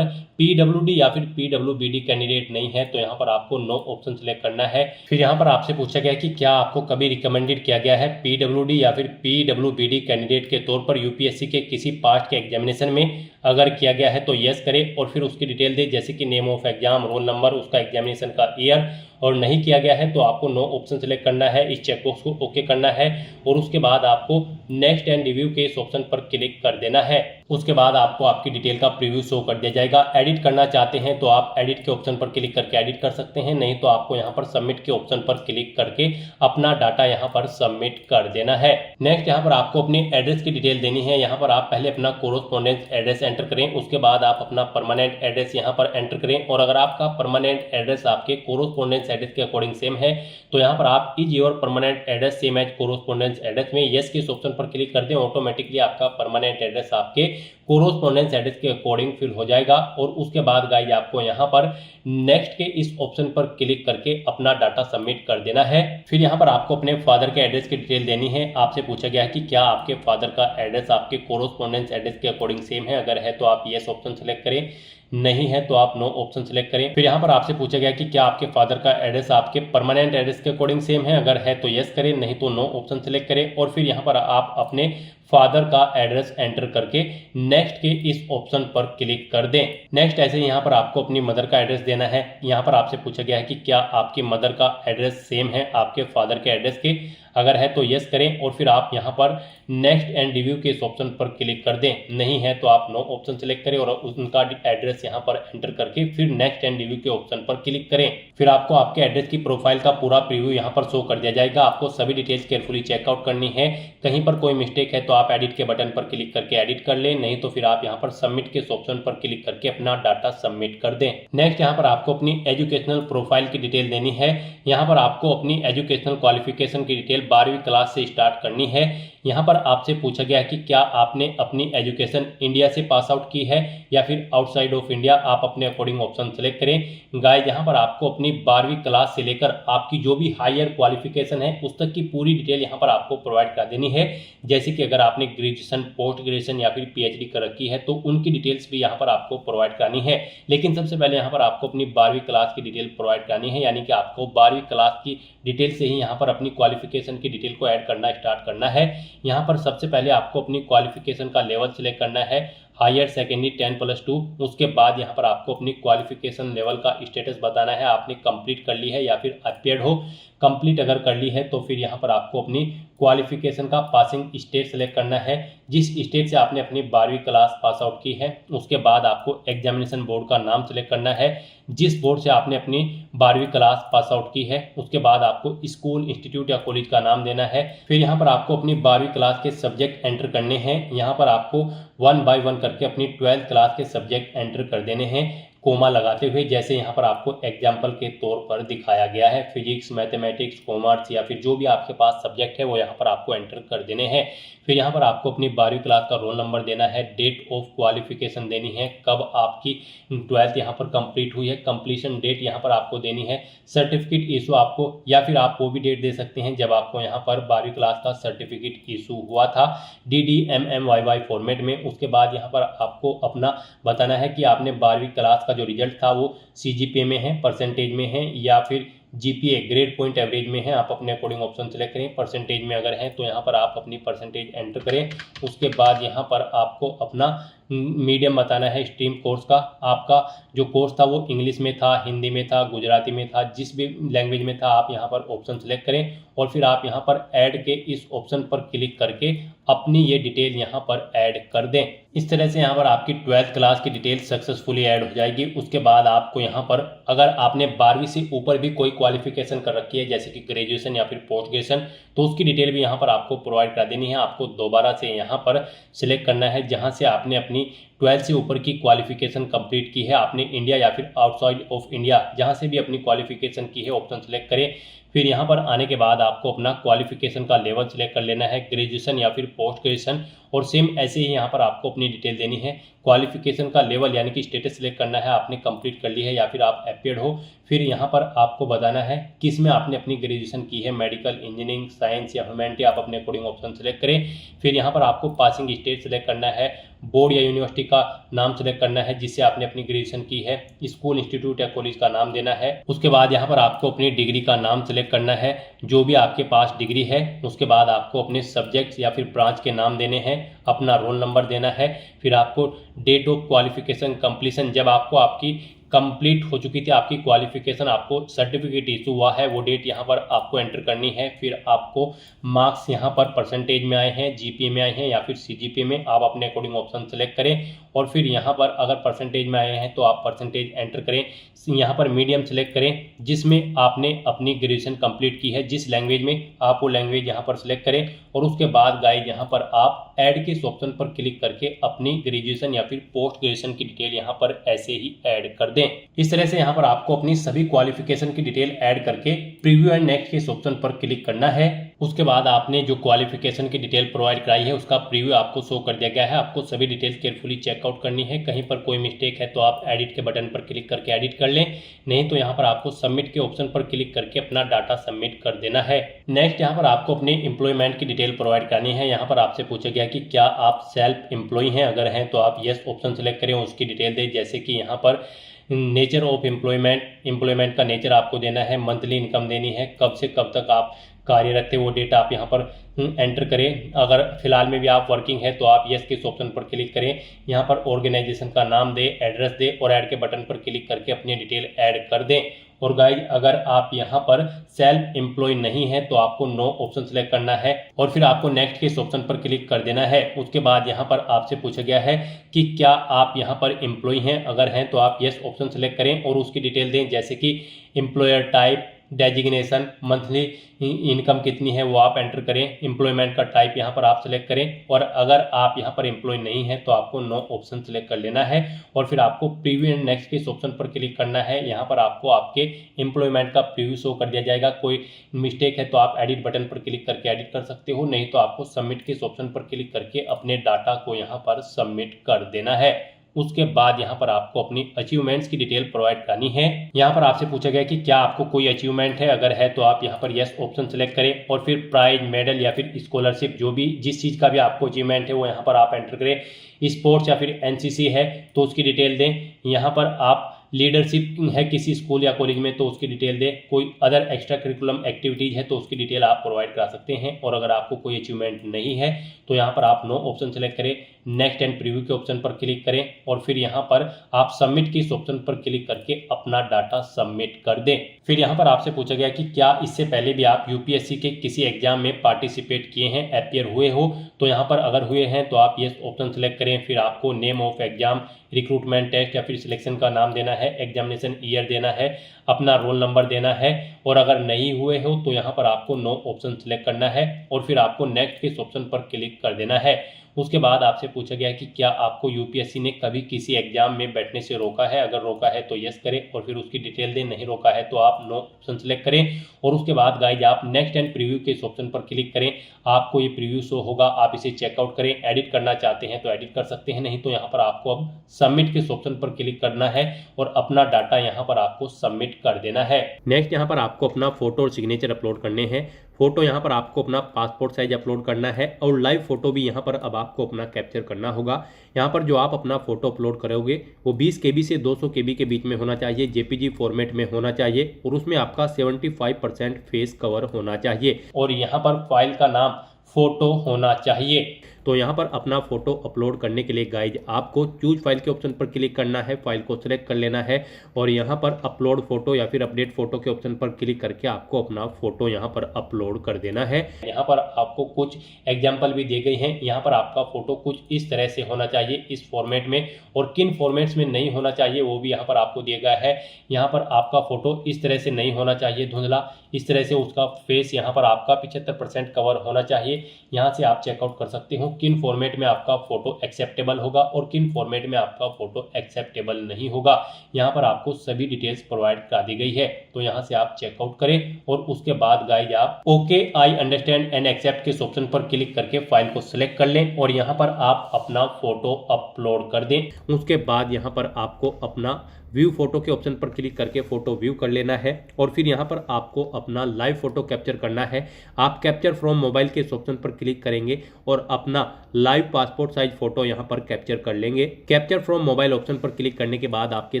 PWD या फिर PWBD कैंडिडेट नहीं है तो यहाँ पर आपको नो ऑप्शन सेलेक्ट करना है। फिर यहाँ पर आपसे पूछा गया कि क्या आपको कभी रिकमेंडेड किया गया है PWD या फिर PWBD कैंडिडेट के तौर पर UPSC के किसी पास्ट के एग्जामिनेशन में। अगर किया गया है तो यस करें और फिर उसकी डिटेल दें, जैसे कि name of exam, roll number, उसका एग्जामिनेशन का ईयर। और नहीं किया गया है तो आपको नो ऑप्शन सेलेक्ट करना है, इस चेकबॉक्स को ओके करना है और उसके बाद आपको नेक्स्ट एंड रिव्यू के इस ऑप्शन पर क्लिक कर देना है। उसके बाद आपको आपकी डिटेल का प्रीव्यू शो कर दिया जाएगा। एडिट करना चाहते हैं तो आप एडिट के ऑप्शन पर क्लिक करके एडिट कर सकते हैं, नहीं तो आपको यहाँ पर सबमिट के ऑप्शन पर क्लिक करके अपना डाटा यहाँ पर सबमिट कर देना है। नेक्स्ट यहाँ पर आपको अपनी एड्रेस की डिटेल देनी है। यहाँ पर आप पहले अपना कोरोस्पोंडेंस एड्रेस एंटर करें, उसके बाद आप अपना परमानेंट एड्रेस यहाँ पर एंटर करें और अगर आपका परमानेंट एड्रेस आपके कोरोस्पोंडेंस एड्रेस के अकॉर्डिंग सेम है तो यहाँ पर आप is your permanent address same as correspondence address में यस के इस ऑप्शन पर क्लिक कर दें। ऑटोमेटिकली आपका परमानेंट एड्रेस आपके कोरोस्पोंडेंस एड्रेस के अकॉर्डिंग फिल हो जाएगा और उसके बाद गाइस आपको यहाँ पर नेक्स्ट के इस ऑप्शन पर क्लिक करके अपना डाटा सबमिट कर देना है। फिर यहाँ पर आपको अपने फादर के एड्रेस की डिटेल देनी है। आपसे पूछा गया है कि क्या आपके फादर का एड्रेस आपके कोरोस्पोंडेंस एड्रेस के अकॉर्डिंग सेम है। अगर है तो आप यस ऑप्शन सेलेक्ट करें, नहीं है तो आप नो ऑप्शन सेलेक्ट करें। फिर यहाँ पर आपसे पूछा गया कि क्या आपके फादर का एड्रेस आपके परमानेंट एड्रेस के अकॉर्डिंग सेम है। अगर है तो यस करें, नहीं तो नो ऑप्शन सेलेक्ट करें और फिर यहाँ पर आप अपने फादर का एड्रेस एंटर करके नेक्स्ट के इस ऑप्शन पर क्लिक कर दें। नेक्स्ट ऐसे यहाँ पर आपको अपनी मदर का एड्रेस देना है। यहाँ पर आपसे पूछा गया है कि क्या आपकी मदर का एड्रेस सेम है आपके फादर के एड्रेस के। अगर है तो यस करें और फिर आप यहाँ पर नेक्स्ट एंड रिव्यू के इस ऑप्शन पर क्लिक कर दें। नहीं है तो आप नो ऑप्शन सेलेक्ट करें और उनका एड्रेस यहाँ पर एंटर करके फिर नेक्स्ट एंड रिव्यू के ऑप्शन पर क्लिक करें। फिर आपको आपके एड्रेस की प्रोफाइल का पूरा प्रीव्यू यहाँ पर शो कर दिया जाएगा। आपको सभी डिटेल्स केयरफुली चेकआउट करनी है। कहीं पर कोई मिस्टेक है तो आप एडिट के बटन पर क्लिक करके एडिट कर लें, नहीं तो फिर आप यहाँ पर सबमिट के ऑप्शन पर क्लिक करके अपना डाटा सबमिट कर दें। नेक्स्ट यहाँ पर आपको अपनी एजुकेशनल प्रोफाइल की डिटेल देनी है। यहाँ पर आपको अपनी एजुकेशनल क्वालिफिकेशन की डिटेल 12वीं क्लास से स्टार्ट करनी है। यहाँ पर आपसे पूछा गया है कि क्या आपने अपनी एजुकेशन इंडिया से पास आउट की है या फिर आउटसाइड ऑफ इंडिया। आप अपने अकॉर्डिंग ऑप्शन सेलेक्ट करें। गाइस यहाँ पर आपको अपनी 12वीं क्लास से लेकर आपकी जो भी हायर क्वालिफिकेशन है उस तक की पूरी डिटेल यहाँ पर आपको प्रोवाइड कर देनी है। जैसे कि अगर आपने ग्रेजुएशन, पोस्ट ग्रेजुएशन या फिर पीएचडी कर रखी है तो उनकी डिटेल्स भी यहाँ पर आपको प्रोवाइड करनी है। लेकिन सबसे पहले यहाँ पर आपको अपनी 12वीं क्लास की डिटेल प्रोवाइड करनी है, यानी कि आपको 12वीं क्लास की डिटेल से ही यहाँ पर अपनी क्वालिफिकेशन की डिटेल को ऐड करना स्टार्ट करना है। यहाँ पर सबसे पहले आपको अपनी क्वालिफिकेशन का लेवल सिलेक्ट करना है, हायर सेकेंडरी 10+2। उसके बाद यहाँ पर आपको अपनी क्वालिफिकेशन लेवल का स्टेटस बताना है, आपने कंप्लीट कर ली है या फिर अपियर्ड हो। कंप्लीट अगर कर ली है तो फिर यहाँ पर आपको अपनी क्वालिफिकेशन का पासिंग स्टेट सेलेक्ट करना है, जिस स्टेट से आपने अपनी 12वीं क्लास पास आउट की है। उसके बाद आपको एग्जामिनेशन बोर्ड का नाम सेलेक्ट करना है, जिस बोर्ड से आपने अपनी 12वीं क्लास पास आउट की है। उसके बाद आपको स्कूल, इंस्टीट्यूट या कॉलेज का नाम देना है। फिर यहाँ पर आपको अपनी 12वीं क्लास के सब्जेक्ट एंटर करने हैं। यहाँ पर आपको 1 बाय 1 करके अपनी 12th क्लास के सब्जेक्ट एंटर कर देने हैं, कोमा लगाते हुए, जैसे यहाँ पर आपको एग्जाम्पल के तौर पर दिखाया गया है। फिजिक्स, मैथमेटिक्स, कॉमर्स या फिर जो भी आपके पास सब्जेक्ट है वो यहाँ पर आपको एंटर कर देने हैं। फिर यहाँ पर आपको अपनी 12वीं क्लास का रोल नंबर देना है, डेट ऑफ क्वालिफिकेशन देनी है, कब आपकी 12th यहाँ पर कंप्लीट हुई है, कंप्लीशन डेट यहाँ पर आपको देनी है, सर्टिफिकेट इशू आपको, या फिर आप वो भी डेट दे सकते हैं जब आपको यहाँ पर 12वीं क्लास का सर्टिफिकेट इशू हुआ था DDMMYY फॉर्मेट में। उसके बाद यहाँ पर आपको अपना बताना है कि आपने 12वीं क्लास का जो रिजल्ट था वो CGPA में है, परसेंटेज में है या फिर GPA ग्रेड पॉइंट एवरेज में है। आप अपने अकॉर्डिंग ऑप्शन सेलेक्ट करें। परसेंटेज में अगर है तो यहाँ पर आप अपनी परसेंटेज एंटर करें। उसके बाद यहाँ पर आपको अपना मीडियम बताना है, स्ट्रीम कोर्स का। आपका जो कोर्स था वो इंग्लिश में था, हिंदी में था, गुजराती में था, जिस भी लैंग्वेज में था आप यहाँ पर ऑप्शन सेलेक्ट करें और फिर आप यहाँ पर ऐड के इस ऑप्शन पर क्लिक करके अपनी ये डिटेल यहाँ पर ऐड कर दें। इस तरह से यहाँ पर आपकी 12th क्लास की डिटेल सक्सेसफुली ऐड हो जाएगी। उसके बाद आपको यहाँ पर अगर आपने 12वीं से ऊपर भी कोई क्वालिफिकेशन कर रखी है जैसे कि ग्रेजुएशन या फिर पोस्ट ग्रेजुएशन, तो उसकी डिटेल भी यहाँ पर आपको प्रोवाइड कर देनी है। आपको दोबारा से यहाँ पर सिलेक्ट करना है जहाँ से आपने अपनी 12th से ऊपर की क्वालिफिकेशन कंप्लीट की है, आपने इंडिया या फिर आउटसाइड ऑफ इंडिया जहाँ से भी अपनी क्वालिफिकेशन की है ऑप्शन सेलेक्ट करें। फिर यहाँ पर आने के बाद आपको अपना क्वालिफिकेशन का लेवल सिलेक्ट कर लेना है, ग्रेजुएशन या फिर पोस्ट ग्रेजुएशन, और सेम ऐसे ही यहाँ पर आपको अपनी डिटेल देनी है। क्वालिफिकेशन का लेवल यानी कि स्टेटस सिलेक्ट करना है, आपने कंप्लीट कर ली है या फिर आप अपियर्ड हो। फिर यहाँ पर आपको बताना है किस में आपने अपनी ग्रेजुएशन की है, मेडिकल, इंजीनियरिंग, साइंस या ह्यूमैनिटी, आप अपने अकॉर्डिंग ऑप्शन सेलेक्ट करें। फिर यहाँ पर आपको पासिंग स्टेट सेलेक्ट करना है, बोर्ड या यूनिवर्सिटी का नाम सेलेक्ट करना है जिससे आपने अपनी ग्रेजुएशन की है, स्कूल, इंस्टीट्यूट या कॉलेज का नाम देना है। उसके बाद यहाँ पर आपको अपनी डिग्री का नाम सेलेक्ट करना है, जो भी आपके पास डिग्री है। उसके बाद आपको अपने सब्जेक्ट्स या फिर ब्रांच के नाम देने हैं, अपना रोल नंबर देना है। फिर आपको डेट ऑफ क्वालिफिकेशन कंप्लीशन, जब आपको आपकी कंप्लीट हो चुकी थी आपकी क्वालिफिकेशन, आपको सर्टिफिकेट इशू हुआ है, वो डेट यहाँ पर आपको एंटर करनी है। फिर आपको मार्क्स यहाँ पर परसेंटेज में आए हैं, GPA में आए हैं या फिर CGPA में, आप अपने अकॉर्डिंग ऑप्शन सेलेक्ट करें। और फिर यहाँ पर अगर परसेंटेज में आए हैं तो आप परसेंटेज एंटर करें। यहाँ पर मीडियम सेलेक्ट करें जिसमें आपने अपनी ग्रेजुएशन कंप्लीट की है, जिस लैंग्वेज में आप वो लैंग्वेज यहाँ पर सेलेक्ट करें। और उसके बाद गाइस यहाँ पर आप ऐड के इस ऑप्शन पर क्लिक करके अपनी ग्रेजुएशन या फिर पोस्ट ग्रेजुएशन की डिटेल यहाँ पर ऐसे ही ऐड कर दें। इस तरह से यहाँ पर आपको अपनी सभी क्वालिफिकेशन की डिटेल ऐड करके प्रीव्यू एंड नेक्स्ट के इस ऑप्शन पर क्लिक करना है। उसके बाद आपने जो क्वालिफिकेशन की डिटेल प्रोवाइड कराई है उसका प्रीव्यू आपको शो कर दिया गया है। आपको सभी डिटेल्स केयरफुली चेकआउट करनी है, कहीं पर कोई मिस्टेक है तो आप एडिट के बटन पर क्लिक करके एडिट कर लें, नहीं तो यहाँ पर आपको सबमिट के ऑप्शन पर क्लिक करके अपना डाटा सबमिट कर देना है। नेक्स्ट यहाँ पर आपको अपने एम्प्लॉयमेंट की डिटेल प्रोवाइड करनी है। यहाँ पर आपसे पूछा गया कि क्या आप सेल्फ एम्प्लॉय हैं, अगर हैं तो आप येस ऑप्शन सेलेक्ट करें, उसकी डिटेल दें। जैसे कि यहाँ पर नेचर ऑफ एम्प्लॉयमेंट का नेचर आपको देना है, मंथली इनकम देनी है, कब से कब तक आप कार्यरत थे वो डेट आप यहाँ पर एंटर करें। अगर फिलहाल में भी आप वर्किंग है तो आप यस के इस ऑप्शन पर क्लिक करें। यहाँ पर ऑर्गेनाइजेशन का नाम दे, एड्रेस दे और ऐड के बटन पर क्लिक करके अपनी डिटेल ऐड कर दें। और गाइज अगर आप यहाँ पर सेल्फ एम्प्लॉय नहीं है तो आपको नो ऑप्शन सेलेक्ट करना है और फिर आपको नेक्स्ट के इस ऑप्शन पर क्लिक कर देना है। उसके बाद यहाँ पर आपसे पूछा गया है कि क्या आप यहाँ पर एम्प्लॉय हैं, अगर हैं तो आप यस ऑप्शन सेलेक्ट करें और उसकी डिटेल दें, जैसे कि employer type, designation, monthly income कितनी है वो आप एंटर करें, एम्प्लॉयमेंट का टाइप यहाँ पर आप सेलेक्ट करें, और अगर आप यहाँ पर एम्प्लॉय नहीं है तो आपको नो ऑप्शन सेलेक्ट कर लेना है और फिर आपको प्रीव्यू एंड नेक्स्ट के इस ऑप्शन पर क्लिक करना है। यहाँ पर आपको आपके एम्प्लॉयमेंट का प्रीव्यू शो कर दिया जाएगा। कोई मिस्टेक है तो आप एडिट बटन पर क्लिक करके एडिट कर सकते हो, नहीं तो आपको सबमिट के इस ऑप्शन पर क्लिक करके अपने डाटा को यहाँ पर सबमिट कर देना है। उसके बाद यहाँ पर आपको अपनी अचीवमेंट्स की डिटेल प्रोवाइड करनी है। यहाँ पर आपसे पूछा गया कि क्या आपको कोई अचीवमेंट है, अगर है तो आप यहाँ पर यस ऑप्शन सेलेक्ट करें और फिर प्राइज, मेडल या फिर स्कॉलरशिप, जो भी जिस चीज़ का भी आपको अचीवमेंट है वो यहाँ पर आप एंटर करें। स्पोर्ट्स या फिर एनसीसी है तो उसकी डिटेल दें। यहाँ पर आप लीडरशिप है किसी स्कूल या कॉलेज में तो उसकी डिटेल दें। कोई अदर एक्स्ट्रा करिकुलम एक्टिविटीज़ है तो उसकी डिटेल आप प्रोवाइड करा सकते हैं। और अगर आपको कोई अचीवमेंट नहीं है तो यहाँ पर आप नो ऑप्शन सेलेक्ट करें, नेक्स्ट एंड प्रीव्यू के ऑप्शन पर क्लिक करें और फिर यहाँ पर आप सबमिट के इस ऑप्शन पर क्लिक करके अपना डाटा सबमिट कर दें। फिर यहाँ पर आपसे पूछा गया कि क्या इससे पहले भी आप यूपीएससी के किसी एग्जाम में पार्टिसिपेट किए हैं, अपीयर हुए हो, तो यहाँ पर अगर हुए हैं तो आप यस ऑप्शन सेलेक्ट करें। फिर आपको name of exam, recruitment test या फिर सिलेक्शन का नाम देना है, एग्जामिनेशन ईयर देना है, अपना रोल नंबर देना है। और अगर नहीं हुए हो तो यहाँ पर आपको नो ऑप्शन सेलेक्ट करना है और फिर आपको नेक्स्ट के इस ऑप्शन पर क्लिक कर देना है। उसके बाद आपसे पूछा गया कि क्या आपको यूपीएससी ने कभी किसी एग्जाम में बैठने से रोका है, अगर रोका है तो यस करें और फिर उसकी डिटेल दें, नहीं रोका है तो आप नो ऑप्शन सेलेक्ट करें। और उसके बाद गाइज आप नेक्स्ट एंड प्रीव्यू के इस ऑप्शन पर क्लिक करें। आपको ये प्रीव्यू शो होगा, आप इसे चेकआउट करें। एडिट करना चाहते हैं तो एडिट कर सकते हैं, नहीं तो यहाँ पर आपको अब सबमिट के इस ऑप्शन पर क्लिक करना है और अपना डाटा यहाँ पर आपको सबमिट कर देना है। नेक्स्ट यहाँ पर आपको अपना फोटो और सिग्नेचर अपलोड करने हैं। फोटो यहाँ पर आपको अपना पासपोर्ट साइज अपलोड करना है और लाइव फोटो भी यहाँ पर अब आपको अपना कैप्चर करना होगा। यहाँ पर जो आप अपना फोटो अपलोड करोगे वो 20 KB से 200 KB के बीच में होना चाहिए, जेपीजी फॉर्मेट में होना चाहिए और उसमें आपका 75% फेस कवर होना चाहिए और यहाँ पर फाइल का नाम फोटो होना चाहिए। तो यहाँ पर अपना फोटो अपलोड करने के लिए गाइज आपको चूज फाइल के ऑप्शन पर क्लिक करना है, फाइल को सिलेक्ट कर लेना है और यहाँ पर अपलोड फोटो या फिर अपडेट फोटो के ऑप्शन पर क्लिक करके आपको अपना फोटो यहाँ पर अपलोड कर देना है। यहाँ पर आपको कुछ एग्जाम्पल भी दिए गए हैं। यहाँ पर आपका फोटो कुछ इस तरह से होना चाहिए, इस फॉर्मेट में, और किन फॉर्मेट्स में नहीं होना चाहिए वो भी यहाँ पर आपको दिया गया है। यहाँ पर आपका फोटो इस तरह से नहीं होना चाहिए धुंधला, इस तरह से उसका फेस यहाँ पर आपका 75% कवर होना चाहिए। यहाँ से आप चेकआउट कर सकते हो किन फॉर्मेट में आपका फोटो एक्सेप्टेबल होगा और किन फॉर्मेट में आपका फोटो एक्सेप्टेबल नहीं होगा। यहाँ पर आपको सभी डिटेल्स प्रोवाइड कर दी गई है, तो यहाँ से आप चेकआउट करें और उसके बाद गाइज आप okay I understand and accept के ऑप्शन पर क्लिक करके फाइल को सिलेक्ट कर लें और यहाँ पर आप अपना फोटो अपलोड कर दें। उसके बाद यहाँ पर आपको अपना व्यू फोटो के ऑप्शन पर क्लिक करके फोटो व्यू कर लेना है और फिर यहाँ पर आपको अपना लाइव फोटो कैप्चर करना है। आप कैप्चर फ्रॉम मोबाइल के ऑप्शन पर क्लिक करेंगे और अपना लाइव पासपोर्ट साइज फोटो यहाँ पर कैप्चर कर लेंगे। कैप्चर फ्रॉम मोबाइल ऑप्शन पर क्लिक करने के बाद आपके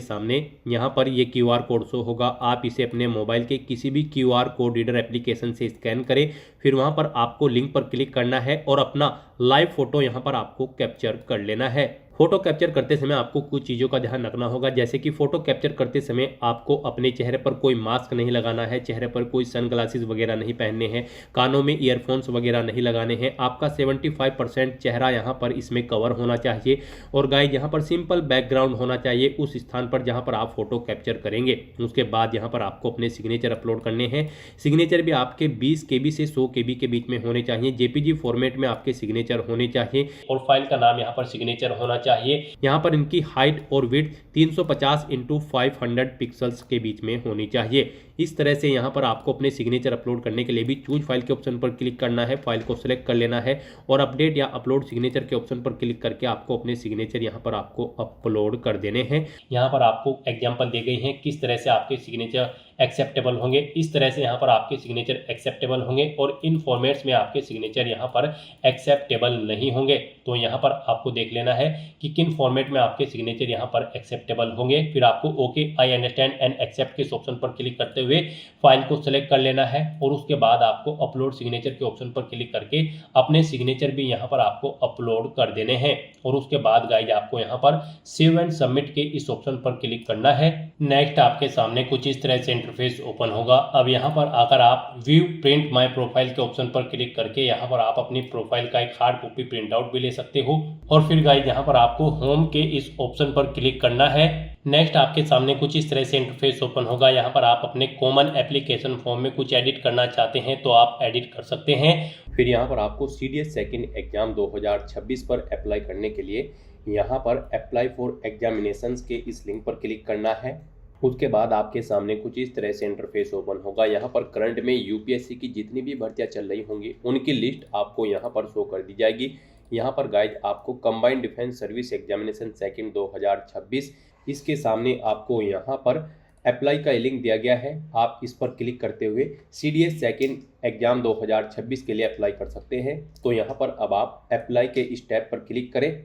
सामने यहाँ पर ये QR कोड शो होगा। आप इसे अपने मोबाइल के किसी भी QR कोड रीडर एप्लीकेशन से स्कैन करें, फिर वहाँ पर आपको लिंक पर क्लिक करना है और अपना लाइव फोटो यहाँ पर आपको कैप्चर कर लेना है। फोटो कैप्चर करते समय आपको कुछ चीज़ों का ध्यान रखना होगा, जैसे कि फोटो कैप्चर करते समय आपको अपने चेहरे पर कोई मास्क नहीं लगाना है, चेहरे पर कोई सनग्लासेस वगैरह नहीं पहनने हैं, कानों में ईयरफोन्स वगैरह नहीं लगाने हैं। आपका 75% चेहरा यहाँ पर इसमें कवर होना चाहिए और गाइस यहाँ पर सिंपल बैकग्राउंड होना चाहिए उस स्थान पर जहाँ पर आप फोटो कैप्चर करेंगे। उसके बाद यहाँ पर आपको अपने सिग्नेचर अपलोड करने हैं। सिग्नेचर भी आपके 20 KB से 100 KB के बीच में होने चाहिए, जेपीजी फॉर्मेट में आपके सिग्नेचर होने चाहिए और फाइल का नाम यहाँ पर सिग्नेचर होना चाहिए। यहाँ पर इनकी हाइट और विड्थ 350x500 पिक्सल्स के बीच में होनी चाहिए। इस तरह से यहाँ पर आपको अपने सिग्नेचर अपलोड करने के लिए भी चूज फाइल के ऑप्शन पर क्लिक करना है, फाइल को सिलेक्ट कर लेना है और अपडेट या अपलोड सिग्नेचर के ऑप्शन पर क्लिक करके आपको अपने सिग्नेचर यहाँ पर आपको अपलोड कर देने हैं। यहाँ पर आपको एग्जाम्पल दी गई हैं किस तरह से आपके सिग्नेचर एक्सेप्टेबल होंगे। इस तरह से यहाँ पर आपके सिग्नेचर एक्सेप्टेबल होंगे और इन फॉर्मेट्स में आपके सिग्नेचर यहाँ पर एक्सेप्टेबल नहीं होंगे। तो यहाँ पर आपको देख लेना है कि किन फॉर्मेट में आपके सिग्नेचर यहाँ पर एक्सेप्टेबल होंगे। फिर आपको okay I understand and accept के ऑप्शन पर क्लिक करते हुए फाइल को सिलेक्ट कर लेना है और उसके बाद आपको अपलोड सिग्नेचर के ऑप्शन पर क्लिक करके अपने सिग्नेचर भी यहाँ पर आपको अपलोड कर देने हैं और उसके बाद गाइज आपको यहाँ पर सेव एंड सबमिट के इस ऑप्शन पर क्लिक करना है। नेक्स्ट आपके सामने कुछ इस तरह से इंटरफेस ओपन होगा। अब यहाँ पर आकर आप व्यू प्रिंट माय प्रोफाइल के ऑप्शन पर क्लिक करके यहाँ पर आप अपनी प्रोफाइल का एक हार्ड कॉपी प्रिंट आउट भी ले सकते हो। और फिर गाइस यहाँ पर आपको होम के इस ऑप्शन पर क्लिक करना है। नेक्स्ट आपके सामने कुछ इस तरह से इंटरफेस ओपन होगा। यहाँ पर आप अपने कॉमन एप्लीकेशन फॉर्म में कुछ एडिट करना चाहते हैं तो आप एडिट कर सकते हैं। फिर यहाँ पर आपको CDS सेकंड एग्जाम 2026 पर अप्लाई करने के लिए यहाँ पर अप्लाई फॉर एग्जामिनेशंस के इस लिंक पर क्लिक करना है। उसके बाद आपके सामने कुछ इस तरह से इंटरफेस ओपन होगा। यहाँ पर करंट में UPSC की जितनी भी भर्तियाँ चल रही होंगी उनकी लिस्ट आपको यहाँ पर शो कर दी जाएगी। यहाँ पर गाइज आपको combined defence service examination second 2026 इसके सामने आपको यहाँ पर अप्लाई का लिंक दिया गया है। आप इस पर क्लिक करते हुए CDS सेकंड एग्जाम 2026 के लिए अप्लाई कर सकते हैं। तो यहाँ पर अब आप अप्लाई के इस टैब पर क्लिक करें।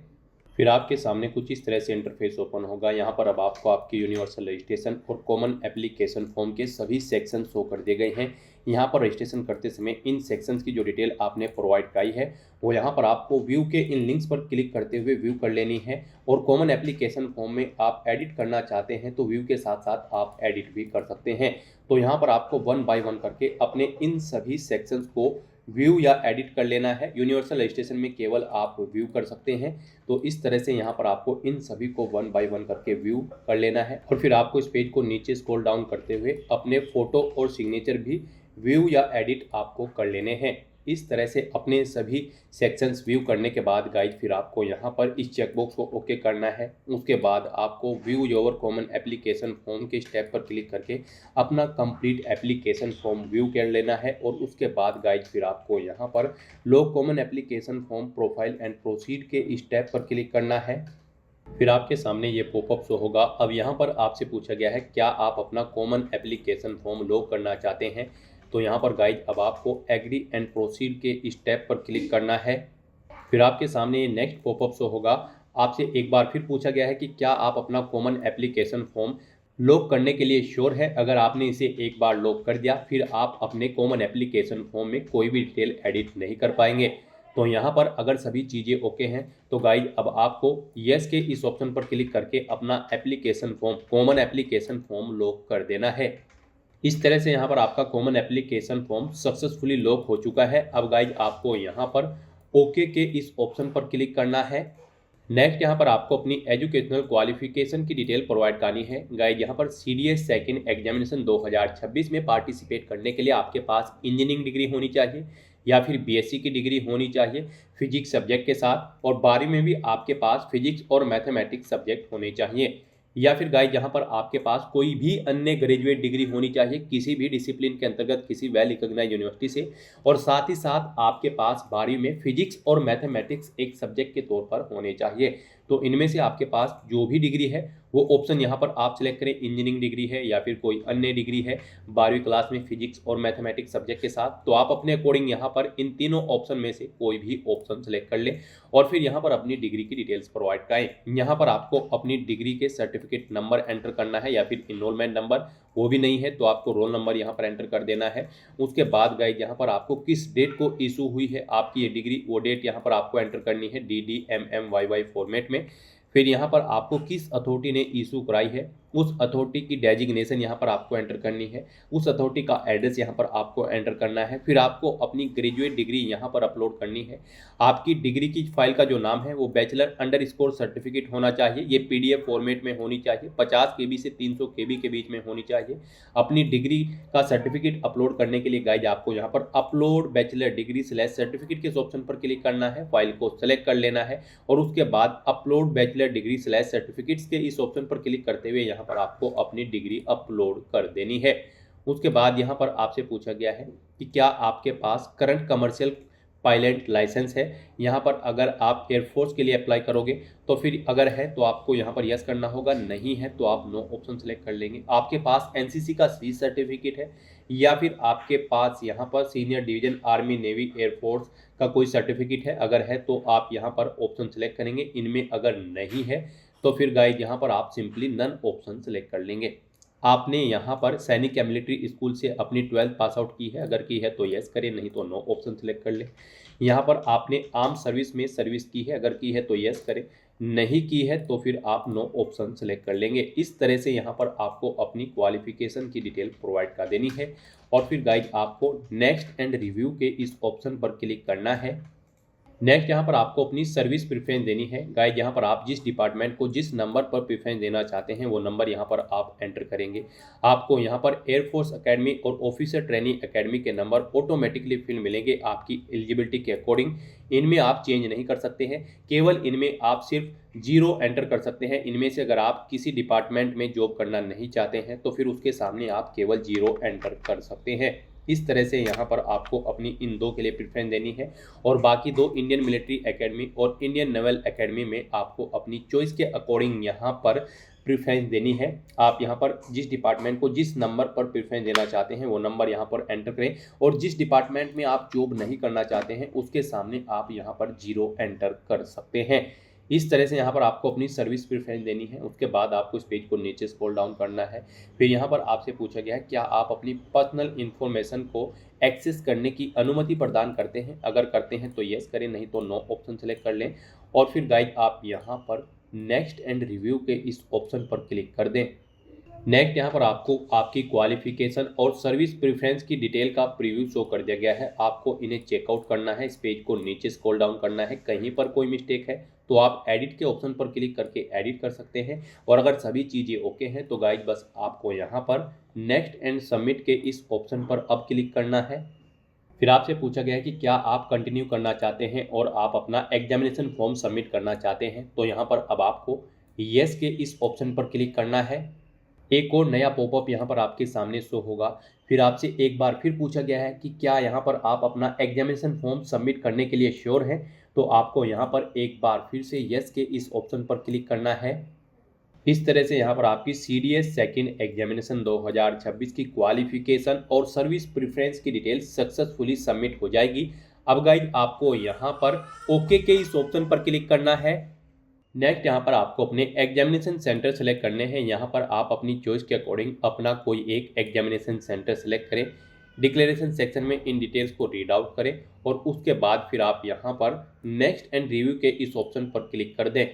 फिर आपके सामने कुछ इस तरह से इंटरफेस ओपन होगा। यहाँ पर अब आपको आपके यूनिवर्सल रजिस्ट्रेशन और कॉमन एप्लीकेशन फॉर्म के सभी सेक्शन शो कर दिए गए हैं। यहाँ पर रजिस्ट्रेशन करते समय इन सेक्शंस की जो डिटेल आपने प्रोवाइड कराई है वो यहाँ पर आपको व्यू के इन लिंक्स पर क्लिक करते हुए व्यू कर लेनी है। और कॉमन एप्लीकेशन फॉर्म में आप एडिट करना चाहते हैं तो व्यू के साथ साथ आप एडिट भी कर सकते हैं। तो यहाँ पर आपको 1 बाय 1 करके अपने इन सभी सेक्शंस को व्यू या एडिट कर लेना है। यूनिवर्सल रजिस्ट्रेशन में केवल आप व्यू कर सकते हैं। तो इस तरह से यहाँ पर आपको इन सभी को 1 बाय 1 करके व्यू कर लेना है। और फिर आपको इस पेज को नीचे स्क्रॉल डाउन करते हुए अपने फोटो और सिग्नेचर भी व्यू या एडिट आपको कर लेने हैं। इस तरह से अपने सभी सेक्शंस व्यू करने के बाद गाइज फिर आपको यहाँ पर इस चेकबॉक्स को ओके करना है। उसके बाद आपको view your common application form के स्टेप पर क्लिक करके अपना कंप्लीट एप्लीकेशन फॉर्म व्यू कर लेना है। और उसके बाद गाइज फिर आपको यहाँ पर log common application form profile and proceed के स्टेप पर क्लिक करना है। फिर आपके सामने ये पॉपअप शो होगा। अब यहाँ पर आपसे पूछा गया है क्या आप अपना कॉमन एप्लीकेशन फॉर्म लॉग करना चाहते हैं। तो यहाँ पर गाइज अब आपको एग्री एंड प्रोसीड के स्टेप पर क्लिक करना है। फिर आपके सामने ये नेक्स्ट पॉपअप शो होगा। आपसे एक बार फिर पूछा गया है कि क्या आप अपना कॉमन एप्लीकेशन फॉर्म लॉग करने के लिए श्योर है। अगर आपने इसे एक बार लॉग कर दिया फिर आप अपने कॉमन एप्लीकेशन फॉर्म में कोई भी डिटेल एडिट नहीं कर पाएंगे। तो यहाँ पर अगर सभी चीज़ें ओके हैं तो गाइज अब आपको यस के इस ऑप्शन पर क्लिक करके अपना application form common application form log कर देना है। इस तरह से यहाँ पर आपका common application form successfully lock हो चुका है। अब गाइज आपको यहाँ पर ओके के इस ऑप्शन पर क्लिक करना है। नेक्स्ट यहाँ पर आपको अपनी एजुकेशनल क्वालिफिकेशन की डिटेल प्रोवाइड करनी है। गाइज यहाँ पर CDS सेकंड एग्जामिनेशन 2026 में पार्टिसिपेट करने के लिए आपके पास इंजीनियरिंग डिग्री होनी चाहिए या फिर BSc की डिग्री होनी चाहिए फिजिक्स सब्जेक्ट के साथ। और 12वीं में भी आपके पास फिजिक्स और मैथमेटिक्स सब्जेक्ट होने चाहिए। या फिर गाइज यहाँ पर आपके पास कोई भी अन्य ग्रेजुएट डिग्री होनी चाहिए किसी भी डिसिप्लिन के अंतर्गत किसी वेल रिकॉग्नाइज्ड यूनिवर्सिटी से। और साथ ही साथ आपके पास 12वीं में फिजिक्स और मैथमेटिक्स एक सब्जेक्ट के तौर पर होने चाहिए। तो इनमें से आपके पास जो भी डिग्री है वो ऑप्शन यहाँ पर आप सिलेक्ट करें। इंजीनियरिंग डिग्री है या फिर कोई अन्य डिग्री है 12वीं क्लास में फिजिक्स और मैथमेटिक्स सब्जेक्ट के साथ, तो आप अपने अकॉर्डिंग यहाँ पर इन तीनों ऑप्शन में से कोई भी ऑप्शन सेलेक्ट कर लें। और फिर यहाँ पर अपनी डिग्री की डिटेल्स प्रोवाइड कराएं। यहाँ पर आपको अपनी डिग्री के सर्टिफिकेट नंबर एंटर करना है या फिर इनरोलमेंट नंबर, वो भी नहीं है तो आपको रोल नंबर यहाँ पर एंटर कर देना है। उसके बाद गाइज यहाँ पर आपको किस डेट को इशू हुई है आपकी ये डिग्री वो डेट यहाँ पर आपको एंटर करनी है DDMMYY फॉर्मेट में। फिर यहाँ पर आपको किस अथॉरिटी ने इशू कराई है उस अथॉरिटी की डेजिग्नेशन यहाँ पर आपको एंटर करनी है। उस अथॉरिटी का एड्रेस यहाँ पर आपको एंटर करना है। फिर आपको अपनी ग्रेजुएट डिग्री यहाँ पर अपलोड करनी है। आपकी डिग्री की फाइल का जो नाम है वो बैचलर सर्टिफिकेट होना चाहिए। ये PDF फॉर्मेट में होनी चाहिए। 50 KB से 300 KB के बीच में होनी चाहिए। अपनी डिग्री का सर्टिफिकेट अपलोड करने के लिए गाइज आपको यहाँ पर अपलोड बैचलर डिग्री / सर्टिफिकेट के ऑप्शन पर क्लिक करना है। फाइल को सेलेक्ट कर लेना है और उसके बाद अपलोड बैचलर डिग्री / सर्टिफिकेट्स के इस ऑप्शन पर क्लिक करते हुए यहाँ पर आपको अपनी डिग्री अपलोड कर देनी है। उसके बाद यहाँ पर आपसे पूछा गया है कि क्या आपके पास करंट कमर्शियल पायलट लाइसेंस है। यहाँ पर अगर आप एयरफोर्स के लिए अप्लाई करोगे तो फिर अगर है तो आपको यहाँ पर यस करना होगा, नहीं है तो आप नो ऑप्शन सेलेक्ट कर लेंगे। आपके पास NCC का C सर्टिफिकेट है या फिर आपके पास यहाँ पर senior division army navy air force का कोई सर्टिफिकेट है, अगर है तो आप यहाँ पर ऑप्शन सेलेक्ट करेंगे। इनमें अगर नहीं है तो फिर गाइज यहाँ पर आप सिंपली नन ऑप्शन सेलेक्ट कर लेंगे। आपने यहाँ पर सैनिक या मिलिट्री स्कूल से अपनी 12th पास आउट की है, अगर की है तो यस करें, नहीं तो नो ऑप्शन सेलेक्ट कर ले। यहाँ पर आपने आर्म सर्विस में सर्विस की है, अगर की है तो यस करें। नहीं की है तो फिर आप नो ऑप्शन सेलेक्ट कर लेंगे। इस तरह से यहाँ पर आपको अपनी क्वालिफिकेशन की डिटेल प्रोवाइड कर देनी है और फिर गाइज आपको नेक्स्ट एंड रिव्यू के इस ऑप्शन पर क्लिक करना है। नेक्स्ट यहाँ पर आपको अपनी सर्विस प्रेफरेंस देनी है। गाइज यहाँ पर आप जिस डिपार्टमेंट को जिस नंबर पर प्रेफरेंस देना चाहते हैं वो नंबर यहाँ पर आप एंटर करेंगे। आपको यहाँ पर एयरफोर्स एकेडमी और ऑफिसर ट्रेनिंग एकेडमी के नंबर ऑटोमेटिकली फिल मिलेंगे आपकी एलिजिबिलिटी के अकॉर्डिंग। इनमें आप चेंज नहीं कर सकते हैं, केवल इनमें आप सिर्फ 0 एंटर कर सकते हैं। इनमें से अगर आप किसी डिपार्टमेंट में जॉब करना नहीं चाहते हैं तो फिर उसके सामने आप केवल 0 एंटर कर सकते हैं। इस तरह से यहाँ पर आपको अपनी इन दो के लिए प्रेफरेंस देनी है और बाकी दो इंडियन मिलिट्री एकेडमी और इंडियन नेवल एकेडमी में आपको अपनी चॉइस के अकॉर्डिंग यहाँ पर प्रेफरेंस देनी है। आप यहाँ पर जिस डिपार्टमेंट को जिस नंबर पर प्रेफरेंस देना चाहते हैं वो नंबर यहाँ पर एंटर करें और जिस डिपार्टमेंट में आप जॉब नहीं करना चाहते हैं उसके सामने आप यहाँ पर 0 एंटर कर सकते हैं। इस तरह से यहाँ पर आपको अपनी सर्विस प्रेफरेंस देनी है। उसके बाद आपको इस पेज को नीचे स्क्रॉल डाउन करना है। फिर यहाँ पर आपसे पूछा गया है क्या आप अपनी पर्सनल इन्फॉर्मेशन को एक्सेस करने की अनुमति प्रदान करते हैं। अगर करते हैं तो येस करें, नहीं तो नो ऑप्शन सेलेक्ट कर लें और फिर गाइड आप यहाँ पर नेक्स्ट एंड रिव्यू के इस ऑप्शन पर क्लिक कर दें। नेक्स्ट यहाँ पर आपको आपकी क्वालिफिकेशन और सर्विस प्रेफरेंस की डिटेल का प्रीव्यू शो कर दिया गया है। आपको इन्हें चेकआउट करना है। इस पेज को नीचे स्क्रॉल डाउन करना है। कहीं पर कोई मिस्टेक है तो आप एडिट के ऑप्शन पर क्लिक करके एडिट कर सकते हैं और अगर सभी चीज़ें ओके हैं तो गाइज बस आपको यहाँ पर नेक्स्ट एंड सबमिट के इस ऑप्शन पर अब क्लिक करना है। फिर आपसे पूछा गया है कि क्या आप कंटिन्यू करना चाहते हैं और आप अपना एग्जामिनेशन फॉर्म सबमिट करना चाहते हैं। तो यहाँ पर अब आपको येस के इस ऑप्शन पर क्लिक करना है। एक और नया पॉपअप यहाँ पर आपके सामने शो होगा। फिर आपसे एक बार फिर पूछा गया है कि क्या यहाँ पर आप अपना एग्जामिनेशन फॉर्म सबमिट करने के लिए श्योर हैं। तो आपको यहाँ पर एक बार फिर से येस के इस ऑप्शन पर क्लिक करना है। इस तरह से यहाँ पर आपकी सीडीएस सेकंड एग्जामिनेशन 2026 की क्वालिफिकेशन और सर्विस प्रेफरेंस की डिटेल सक्सेसफुली सबमिट हो जाएगी। अब गाइज आपको यहाँ पर ओके के इस ऑप्शन पर क्लिक करना है। नेक्स्ट यहाँ पर आपको अपने एग्जामिनेशन सेंटर सेलेक्ट करने हैं। यहाँ पर आप अपनी चॉइस के अकॉर्डिंग अपना कोई एक एग्जामिनेशन सेंटर सेलेक्ट करें। डिक्लेरेशन सेक्शन में इन डिटेल्स को रीड आउट करें और उसके बाद फिर आप यहाँ पर नेक्स्ट एंड रिव्यू के इस ऑप्शन पर क्लिक कर दें।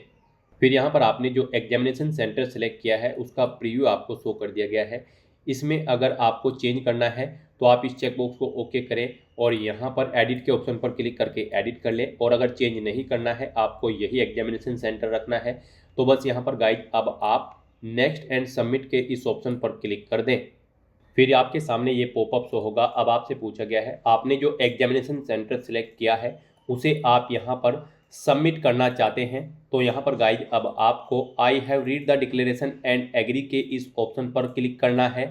फिर यहाँ पर आपने जो एग्जामिनेशन सेंटर सेलेक्ट किया है उसका प्रीव्यू आपको शो कर दिया गया है। इसमें अगर आपको चेंज करना है तो आप इस चेकबॉक्स को ओके करें और यहाँ पर एडिट के ऑप्शन पर क्लिक करके एडिट कर लें और अगर चेंज नहीं करना है आपको यही एग्जामिनेशन सेंटर रखना है तो बस यहाँ पर गाइड अब आप नेक्स्ट एंड सबमिट के इस ऑप्शन पर क्लिक कर दें। फिर आपके सामने ये पॉपअप शो होगा। अब आपसे पूछा गया है आपने जो एग्जामिनेशन सेंटर सेलेक्ट किया है उसे आप यहाँ पर सबमिट करना चाहते हैं। तो यहाँ पर गाइज अब आपको I have read the declaration and agree के इस ऑप्शन पर क्लिक करना है।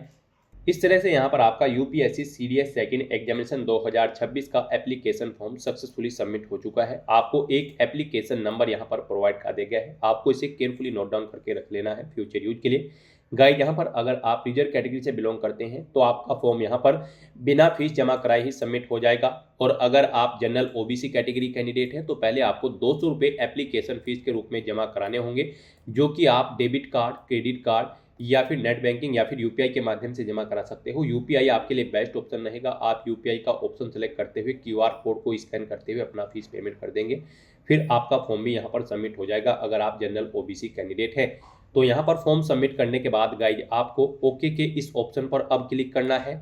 इस तरह से यहाँ पर आपका यूपीएससी सीडीएस सेकंड एग्जामिनेशन 2026 का एप्लीकेशन फॉर्म सक्सेसफुली सबमिट हो चुका है। आपको एक एप्लीकेशन नंबर यहाँ पर प्रोवाइड कर दिया गया है। आपको इसे केयरफुली नोट डाउन करके रख लेना है फ्यूचर यूज के लिए। गाइड यहाँ पर अगर आप रिजर्व कैटेगरी से बिलोंग करते हैं तो आपका फॉर्म यहाँ पर बिना फीस जमा कराए ही सबमिट हो जाएगा और अगर आप जनरल ओबीसी कैटेगरी कैंडिडेट हैं तो पहले आपको 200 रुपये एप्लीकेशन फीस के रूप में जमा कराने होंगे, जो कि आप डेबिट कार्ड, क्रेडिट कार्ड या फिर नेट बैंकिंग या फिर यूपीआई के माध्यम से जमा करा सकते हो। यूपीआई आपके लिए बेस्ट ऑप्शन रहेगा। आप यूपीआई का ऑप्शन सेलेक्ट करते हुए क्यूआर कोड को स्कैन करते हुए अपना फीस पेमेंट कर देंगे। फिर आपका फॉर्म भी यहाँ पर सबमिट हो जाएगा अगर आप जनरल ओबीसी कैंडिडेट हैं। तो यहाँ पर फॉर्म सबमिट करने के बाद गाइड आपको ओके के इस ऑप्शन पर अब क्लिक करना है।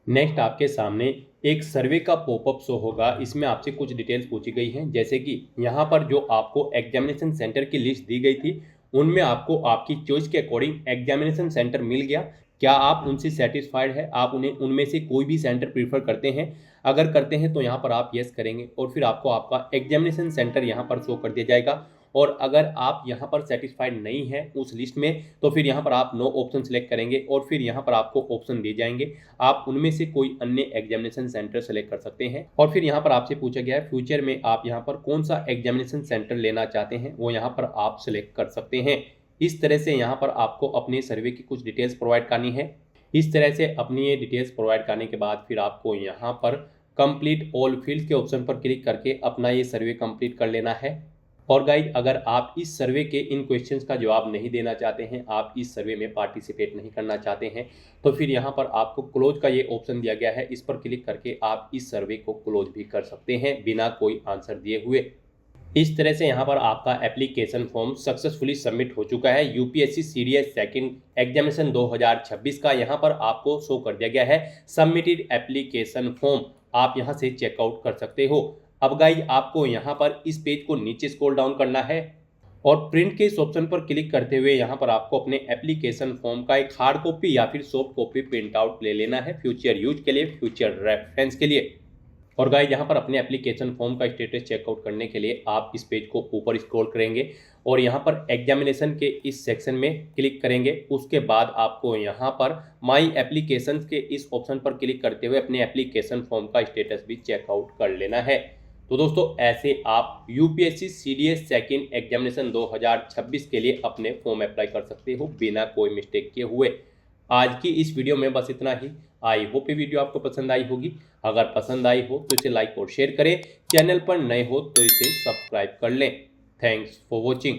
नेक्स्ट आपके सामने एक सर्वे का पॉपअप शो होगा। इसमें आपसे कुछ डिटेल्स पूछी गई हैं, जैसे कि यहाँ पर जो आपको एग्जामिनेशन सेंटर की लिस्ट दी गई थी उनमें आपको आपकी चॉइस के अकॉर्डिंग एग्जामिनेशन सेंटर मिल गया। क्या आप उनसे सेटिस्फाइड है? आप उनमें से कोई भी सेंटर प्रीफर करते हैं? अगर करते हैं तो यहाँ पर आप येस करेंगे और फिर आपको आपका एग्जामिनेशन सेंटर यहाँ पर शो कर दिया जाएगा। और अगर आप यहाँ पर सेटिस्फाइड नहीं है उस लिस्ट में तो फिर यहाँ पर आप नो ऑप्शन सेलेक्ट करेंगे और फिर यहाँ पर आपको ऑप्शन दिए जाएंगे। आप उनमें से कोई अन्य एग्जामिनेशन सेंटर सेलेक्ट कर सकते हैं। और फिर यहाँ पर आपसे पूछा गया है फ्यूचर में आप यहाँ पर कौन सा एग्जामिनेशन सेंटर लेना चाहते हैं, वो यहाँ पर आप सेलेक्ट कर सकते हैं। इस तरह से यहाँ पर आपको अपने सर्वे की कुछ डिटेल्स प्रोवाइड करनी है। इस तरह से अपनी ये डिटेल्स प्रोवाइड करने के बाद फिर आपको यहाँ पर कंप्लीट ऑल फील्ड के ऑप्शन पर क्लिक करके अपना ये सर्वे कंप्लीट कर लेना है। और गाइड अगर आप इस सर्वे के इन क्वेश्चंस का जवाब नहीं देना चाहते हैं, आप इस सर्वे में पार्टिसिपेट नहीं करना चाहते हैं, तो फिर यहाँ पर आपको क्लोज का ये ऑप्शन दिया गया है। इस पर क्लिक करके आप इस सर्वे को क्लोज भी कर सकते हैं बिना कोई आंसर दिए हुए। इस तरह से यहाँ पर आपका एप्लीकेशन फॉर्म सक्सेसफुली सबमिट हो चुका है। यूपीएससी सीडीएस सेकंड एग्जामिनेशन 2026 का यहाँ पर आपको शो कर दिया गया है सबमिटेड एप्लीकेशन फॉर्म। आप यहाँ से चेकआउट कर सकते हो। अब गाइज आपको यहाँ पर इस पेज को नीचे स्क्रॉल डाउन करना है और प्रिंट के इस ऑप्शन पर क्लिक करते हुए यहाँ पर आपको अपने एप्लीकेशन फॉर्म का एक हार्ड कॉपी या फिर सॉफ्ट कॉपी प्रिंट आउट ले लेना है फ्यूचर यूज के लिए, फ्यूचर रेफरेंस के लिए। और गाइस यहाँ पर अपने एप्लीकेशन फॉर्म का स्टेटस चेकआउट करने के लिए आप इस पेज को ऊपर स्क्रॉल करेंगे और यहाँ पर एग्जामिनेशन के इस सेक्शन में क्लिक करेंगे। उसके बाद आपको यहाँ पर माई एप्लीकेशन के इस ऑप्शन पर क्लिक करते हुए अपने एप्लीकेशन फॉर्म का स्टेटस भी चेकआउट कर लेना है। तो दोस्तों ऐसे आप यूपीएससी सीडीएस सेकंड एग्जामिनेशन 2026 के लिए अपने फॉर्म अप्लाई कर सकते हो बिना कोई मिस्टेक किए हुए। आज की इस वीडियो में बस इतना ही। आई होप ये वीडियो आपको पसंद आई होगी। अगर पसंद आई हो तो इसे लाइक और शेयर करें। चैनल पर नए हो तो इसे सब्सक्राइब कर लें। Thanks for watching.